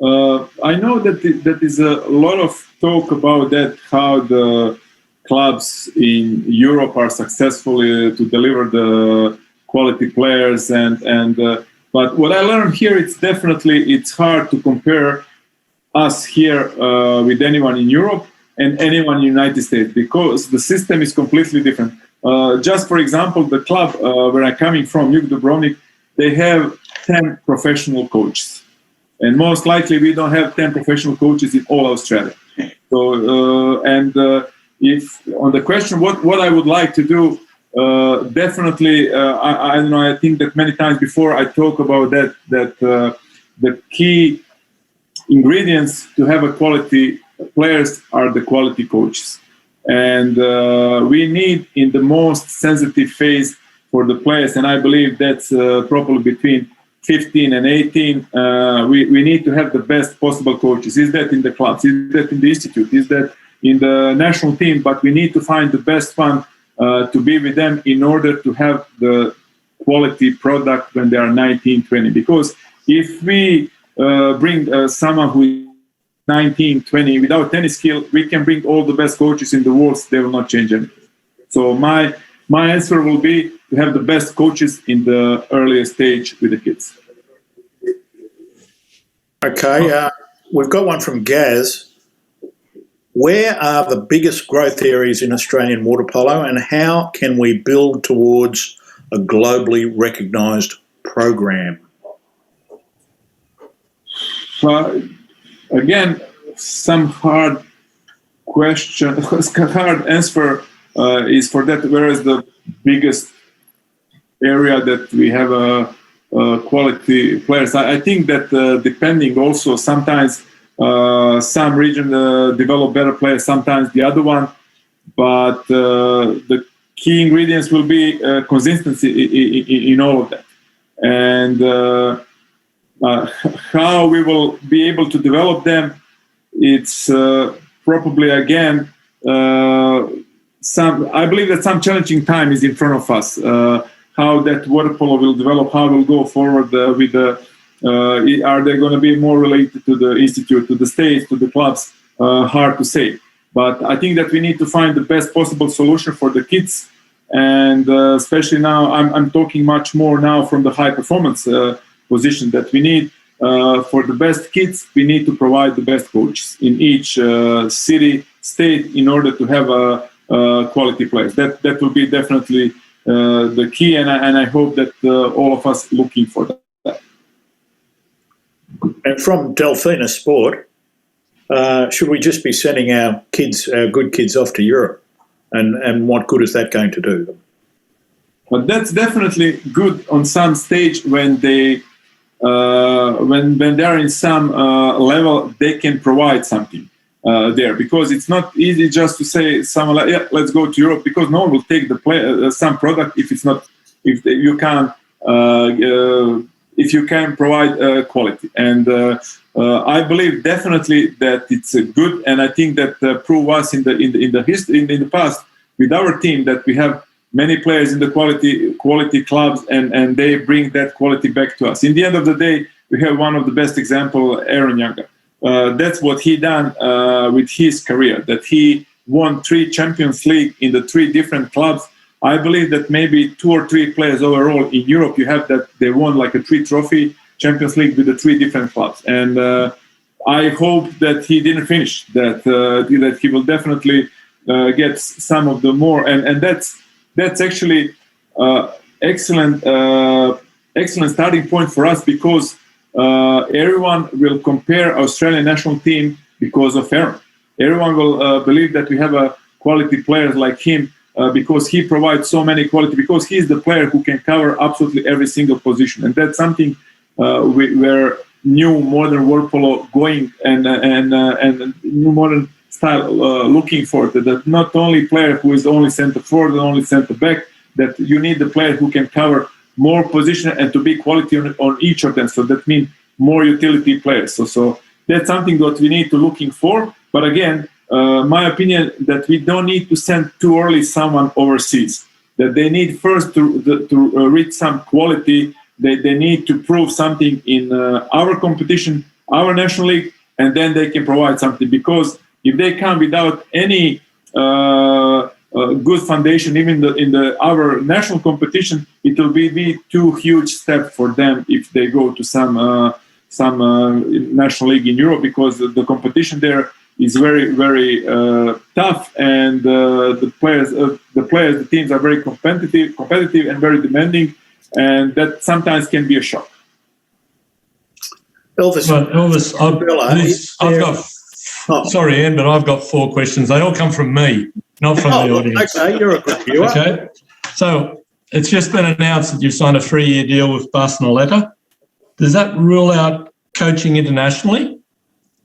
S5: I know that is a lot of talk about that, how the clubs in Europe are successful to deliver the quality players, but what I learned here, it's hard to compare us here with anyone in Europe and anyone in the United States, because the system is completely different. Just for example, the club where I'm coming from, Yuk Dubrovnik, they have 10 professional coaches. And most likely we don't have 10 professional coaches in all Australia. So, if on the question what I would like to do, definitely I don't know. I think that many times before I talk about that the key ingredients to have a quality players are the quality coaches, and we need in the most sensitive phase for the players, and I believe that's probably between 15 and 18, we need to have the best possible coaches. Is that in the clubs? Is that in the institute? Is that in the national team? But we need to find the best one to be with them in order to have the quality product when they are 19, 20. Because if we bring someone who is 19, 20 without any skill, we can bring all the best coaches in the world. They will not change anything. So my answer will be to have the best coaches in the earliest stage with the kids.
S1: Okay, we've got one from Gaz. Where are the biggest growth areas in Australian water polo, and how can we build towards a globally recognised program?
S5: Again, some hard question, hard answer is for that. Where is the biggest area that we have quality players? I think that depending also sometimes some region develop better players, sometimes the other one, but the key ingredients will be consistency in all of that, and how we will be able to develop them. It's probably again I believe that some challenging time is in front of us. How that water polo will develop, how we'll go forward with the. Are they going to be more related to the institute, to the states, to the clubs? Hard to say. But I think that we need to find the best possible solution for the kids, and especially now, I'm talking much more now from the high performance position that we need for the best kids. We need to provide the best coaches in each city, state in order to have quality players. That will be definitely the key, and I hope that all of us looking for that.
S1: And from Delphina Sport, should we just be sending our good kids off to Europe? And what good is that going to do them?
S5: But that's definitely good on some stage when they when they're in some level, they can provide something there, because it's not easy just to say someone like, yeah, let's go to Europe, because no one will take the some product if it's not, if you can't if you can provide quality. And I believe definitely that it's good, and I think that prove us in the past with our team that we have many players in the quality clubs, and they bring that quality back to us. In the end of the day, we have one of the best example, Aaron Younger. That's what he done with his career, that he won 3 Champions League in the 3 different clubs. I believe that maybe 2 or 3 players overall in Europe, you have that they won like a 3 trophy Champions League with the 3 different clubs. And I hope that he didn't finish, that he will definitely get some of the more. And that's actually excellent starting point for us, because everyone will compare Australian national team because of Aaron. Everyone will believe that we have a quality players like him because he provides so many quality, because he's the player who can cover absolutely every single position. And that's something where new modern world polo going and new modern style looking for, that not only player who is only center forward and only center back, that you need the player who can cover more position and to be quality on each of them. So that means more utility players. So that's something that we need to looking for. But again, my opinion that we don't need to send too early someone overseas. That they need first to reach some quality. They need to prove something in our competition, our national league, and then they can provide something. Because if they come without any good foundation, even in our national competition, it will be too huge step for them if they go to some national league in Europe, because the competition there is very, very tough, and the teams are very competitive and very demanding, and that sometimes can be a shock.
S1: Elvis,
S4: I've got. Sorry, Ian, but I've got 4 questions. They all come from me, not from the audience.
S1: Okay, you're a good viewer.
S4: Okay, so it's just been announced that you've signed a 3-year deal with Barcelona. Does that rule out coaching internationally?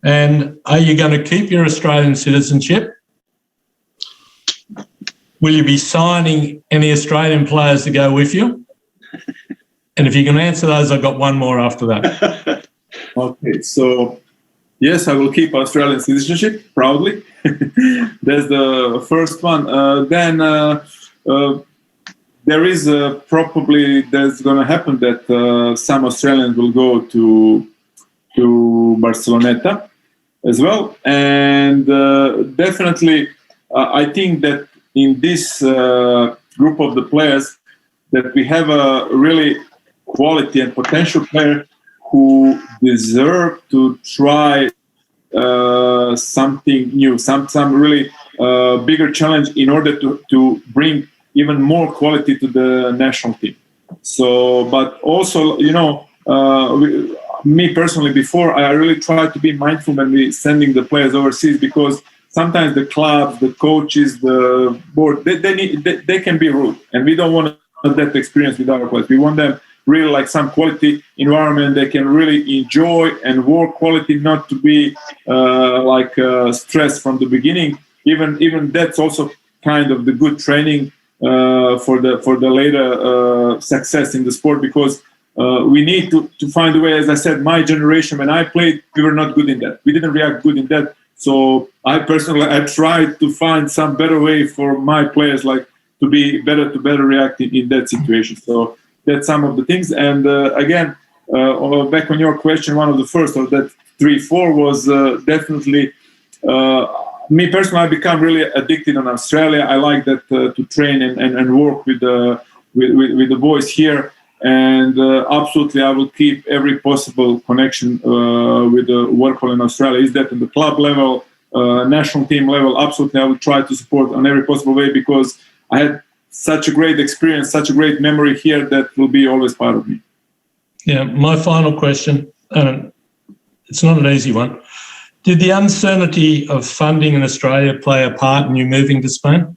S4: And are you going to keep your Australian citizenship? Will you be signing any Australian players to go with you? And if you can answer those, I've got one more after that.
S5: Okay, so yes, I will keep Australian citizenship proudly. That's the first one. Then there is probably there's going to happen that some Australians will go to Barcelona as well, and definitely I think that in this group of the players that we have a really quality and potential player who deserve to try something new, some really bigger challenge in order to bring even more quality to the national team. So, but also, me personally, before I really try to be mindful when we sending the players overseas, because sometimes the clubs, the coaches, the board, they can be rude, and we don't want that experience with our players. We want them really like some quality environment they can really enjoy and work quality, not to be stressed from the beginning. Even that's also kind of the good training for the later success in the sport, because we need to find a way. As I said, my generation, when I played, we were not good in that. We didn't react good in that. So I tried to find some better way for my players, like to better react in that situation. So that's some of the things. And again, back on your question, one of the first of that 3-4 was definitely me personally. I become really addicted on Australia. I like that to train and work with the boys here. And absolutely, I will keep every possible connection with the work in Australia. Is that in the club level, national team level, absolutely I will try to support on every possible way, because I had such a great experience, such a great memory here that will be always part of me.
S4: Yeah, my final question, and it's not an easy one. Did the uncertainty of funding in Australia play a part in you moving to Spain?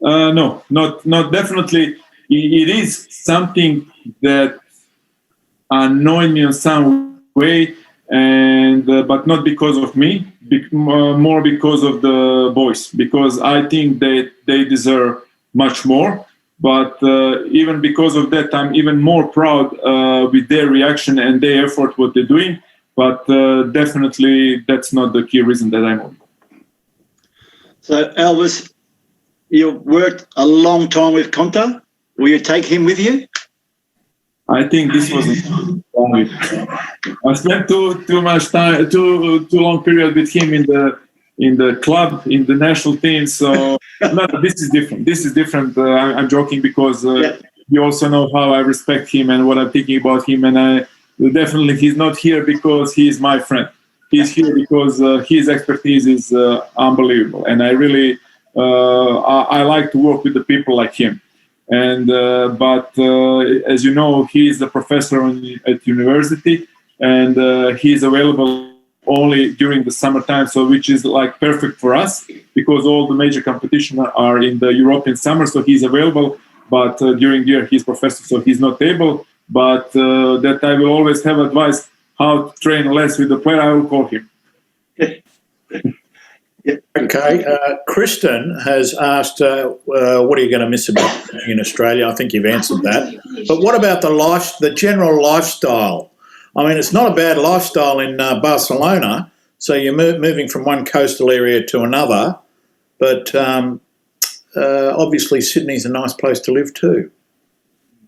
S5: No, not definitely. It is something that annoyed me in some way, and but not because of me, more because of the boys, because I think that they deserve much more. But even because of that, I'm even more proud with their reaction and their effort, what they're doing. But definitely that's not the key reason that I'm on.
S3: So, Elvis, you've worked a long time with Conta. Will you take him with you?
S5: I think this was I spent too much time, too long period with him in the club, in the national team. So no, this is different. This is different. I'm joking, because you also know how I respect him and what I'm thinking about him. And definitely he's not here because he's my friend. He's here because his expertise is unbelievable. And I really, I like to work with the people like him. And but as you know, he is a professor at university, and he is available only during the summertime, so which is like perfect for us, because all the major competitions are in the European summer, so he's available. But during the year, he's professor, so he's not able. But that I will always have advice how to train less with the player. I will call him.
S1: Okay, Kristen has asked, what are you going to miss about in Australia? I think you've answered that. But what about the general lifestyle? I mean, it's not a bad lifestyle in Barcelona, so you're moving from one coastal area to another, but obviously Sydney's a nice place to live too.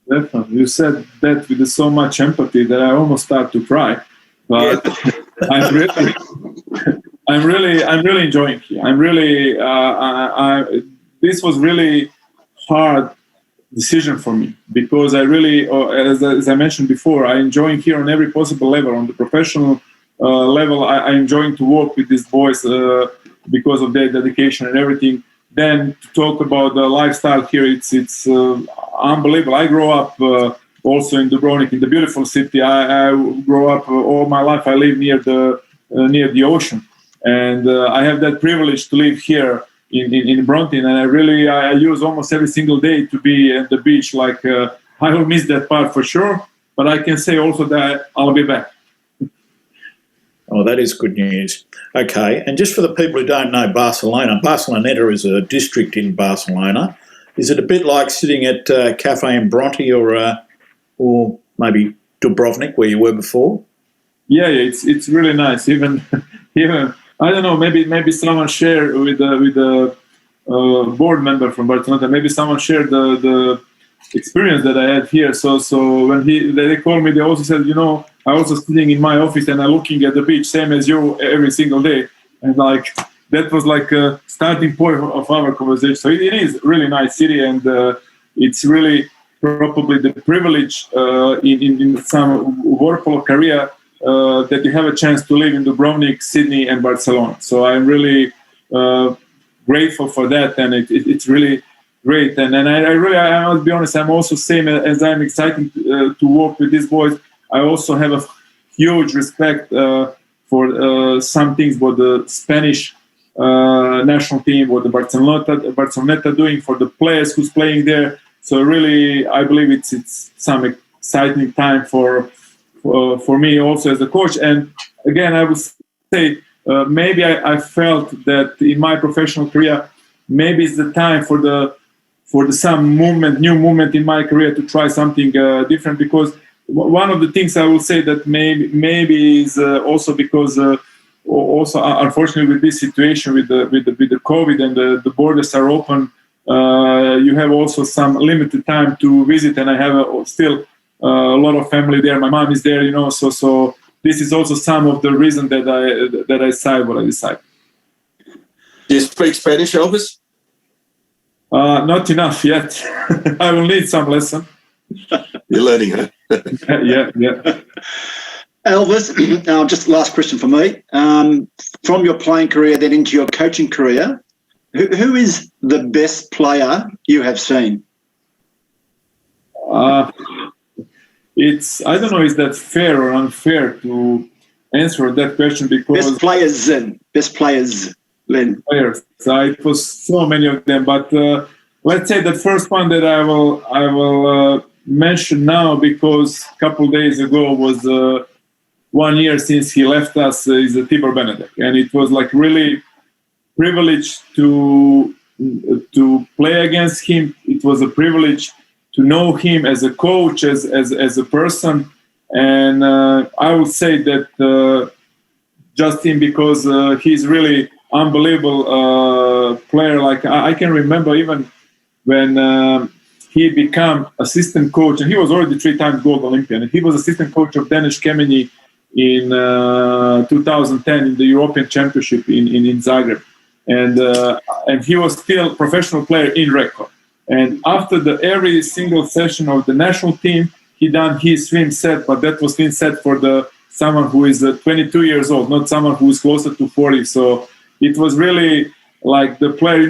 S5: Definitely. You said that with so much empathy that I almost start to cry. But I'm really enjoying it. I'm really, this was really hard decision for me, because I really, as I mentioned before, I enjoy here on every possible level. On the professional level, I enjoy to work with these boys because of their dedication and everything. Then to talk about the lifestyle here, it's unbelievable. I grew up also in Dubrovnik, in the beautiful city. I grew up all my life. I live near the ocean. And I have that privilege to live here in Bronte, and I use almost every single day to be at the beach. Like I will miss that part for sure, but I can say also that I'll be back.
S1: Oh, that is good news. Okay, and just for the people who don't know Barcelona, Barceloneta is a district in Barcelona. Is it a bit like sitting at Cafe in Bronte or maybe Dubrovnik, where you were before?
S5: Yeah, it's really nice. Even I don't know. Maybe someone shared with the board member from Barcelona. Maybe someone shared the experience that I had here. So when they called me, they also said, I also sitting in my office and I'm looking at the beach, same as you, every single day. And like that was like a starting point of our conversation. So it is really nice city, and it's really probably the privilege in some work polo career that you have a chance to live in Dubrovnik, Sydney, and Barcelona. So I'm really grateful for that, and it's really great. And I must be honest, I'm also same as I'm excited to work with these boys. I also have a huge respect for some things what the Spanish national team, what the Barceloneta doing for the players who's playing there. So really, I believe it's some exciting time for me also as a coach. And again, I would say maybe I felt that in my professional career, maybe it's the time for some new movement in my career to try something different. Because one of the things I will say that maybe is also because also unfortunately with this situation with the COVID and the borders are open, you have also some limited time to visit, and I have still a lot of family there. My mom is there, so this is also some of the reason that I decide what I decide.
S2: Do you speak Spanish, Elvis?
S5: Not enough yet. I will need some lesson.
S2: You're learning, huh?
S5: Yeah.
S3: Elvis, just last question for me. From your playing career then into your coaching career, who is the best player you have seen?
S5: It's, I don't know, is that fair or unfair to answer that question, because
S3: Best players, Len.
S5: players. It was so many of them, but let's say the first one that I will mention now, because a couple days ago was 1 year since he left us, is Tibor Benedek, and it was like really privilege to play against him. It was a privilege to know him as a coach, as a person, and I would say that just him, because he's really unbelievable player. Like I can remember even when he became assistant coach, and he was already 3 times gold Olympian, and he was assistant coach of Denis Kemeny in 2010 in the European Championship in Zagreb, and he was still professional player in record. And after every single session of the national team, he done his swim set, but that was swim set for someone who is 22 years old, not someone who is closer to 40. So it was really like the player,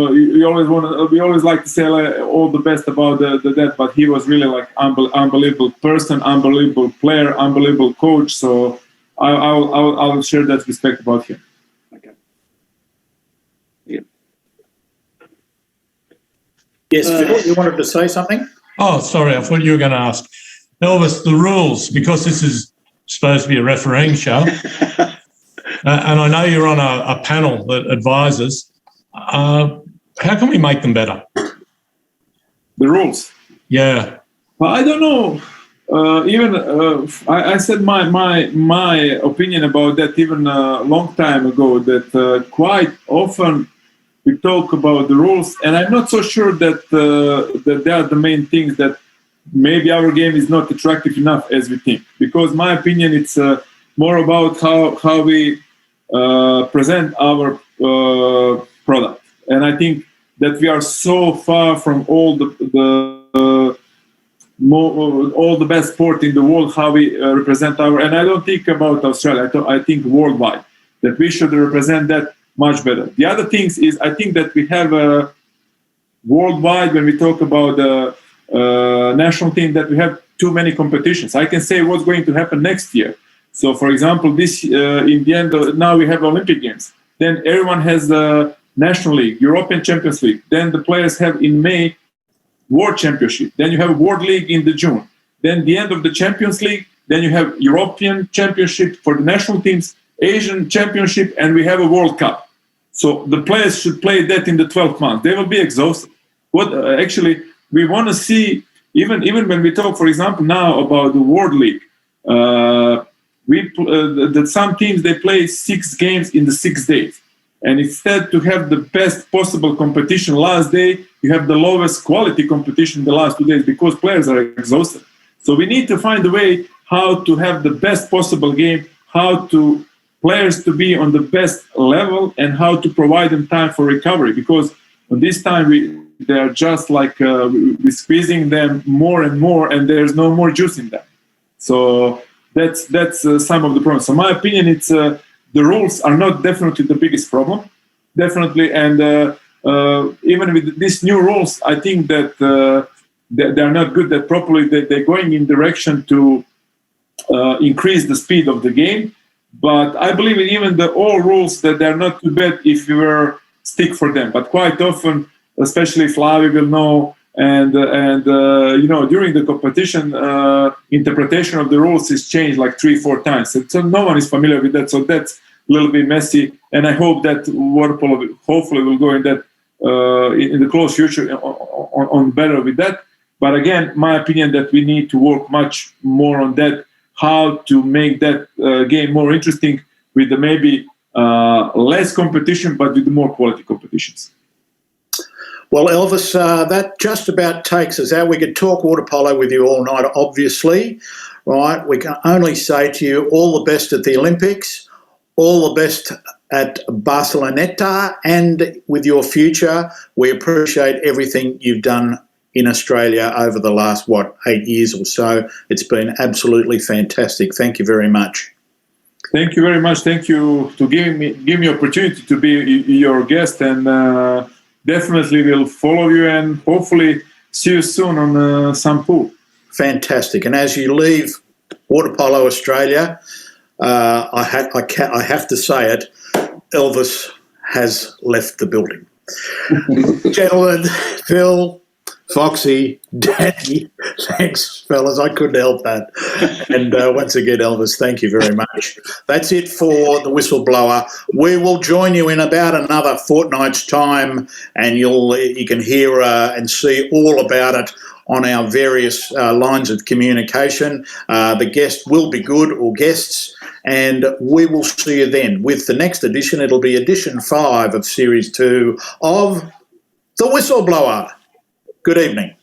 S5: we always like to say all the best about that, but he was really like unbelievable person, unbelievable player, unbelievable coach. So I'll share that respect about him.
S3: Okay. Yeah.
S1: Yes, Phil, you wanted to say something?
S4: Oh, sorry, I thought you were going to ask. Elvis, the rules, because this is supposed to be a refereeing show, and I know you're on a panel that advises, how can we make them better?
S5: The rules?
S4: Yeah.
S5: Well, I don't know. I said my opinion about that even a long time ago, that quite often we talk about the rules, and I'm not so sure that they are the main things that maybe our game is not attractive enough as we think. Because my opinion, it's more about how we present our product, and I think that we are so far from all the best sport in the world, how we represent and I don't think about Australia. I think worldwide that we should represent that much better. The other things is, I think that we have worldwide, when we talk about the national team, that we have too many competitions. I can say what's going to happen next year. So, for example, this in the end, now we have Olympic Games. Then everyone has the National League, European Champions League. Then the players have in May World Championship. Then you have World League in the June. Then the end of the Champions League. Then you have European Championship for the national teams, Asian Championship, and we have a World Cup. So the players should play that in the 12th month. They will be exhausted. What actually we want to see, even when we talk, for example, now about the World League, that some teams, they play 6 games in the 6 days. And instead to have the best possible competition last day, you have the lowest quality competition the last 2 days, because players are exhausted. So we need to find a way how to have the best possible game, how to players to be on the best level, and how to provide them time for recovery. Because on this time they are just like we're squeezing them more and more, and there's no more juice in them. So that's some of the problems. So my opinion, it's the rules are not definitely the biggest problem, definitely, and even with these new rules, I think that they are not good. That properly they're going in direction to increase the speed of the game. But I believe in even the old rules that they're not too bad if you were stick for them. But quite often, especially Flavi will know, and during the competition, interpretation of the rules is changed like 3-4 times. So no one is familiar with that. So that's a little bit messy. And I hope that water polo hopefully will go in that in the close future on better with that. But again, my opinion that we need to work much more on that, how to make that game more interesting with the maybe less competition, but with more quality competitions.
S1: Well, Elvis, that just about takes us out. We could talk water polo with you all night, obviously, right? We can only say to you all the best at the Olympics, all the best at Barceloneta, and with your future. We appreciate everything you've done in Australia over the last, 8 years or so. It's been absolutely fantastic. Thank you very much.
S5: Thank you very much. Thank you to give me opportunity to be your guest, and definitely will follow you and hopefully see you soon on some pool.
S1: Fantastic. And as you leave Water Polo Australia, I have to say it, Elvis has left the building. Gentlemen, Phil, Foxy, Danny, thanks, fellas. I couldn't help that. And once again, Elvis, thank you very much. That's it for the Whistleblower. We will join you in about another fortnight's time, and you can hear and see all about it on our various lines of communication. The guest will be good, or guests, and we will see you then with the next edition. It'll be edition 5 of Series 2 of The Whistleblower. Good evening.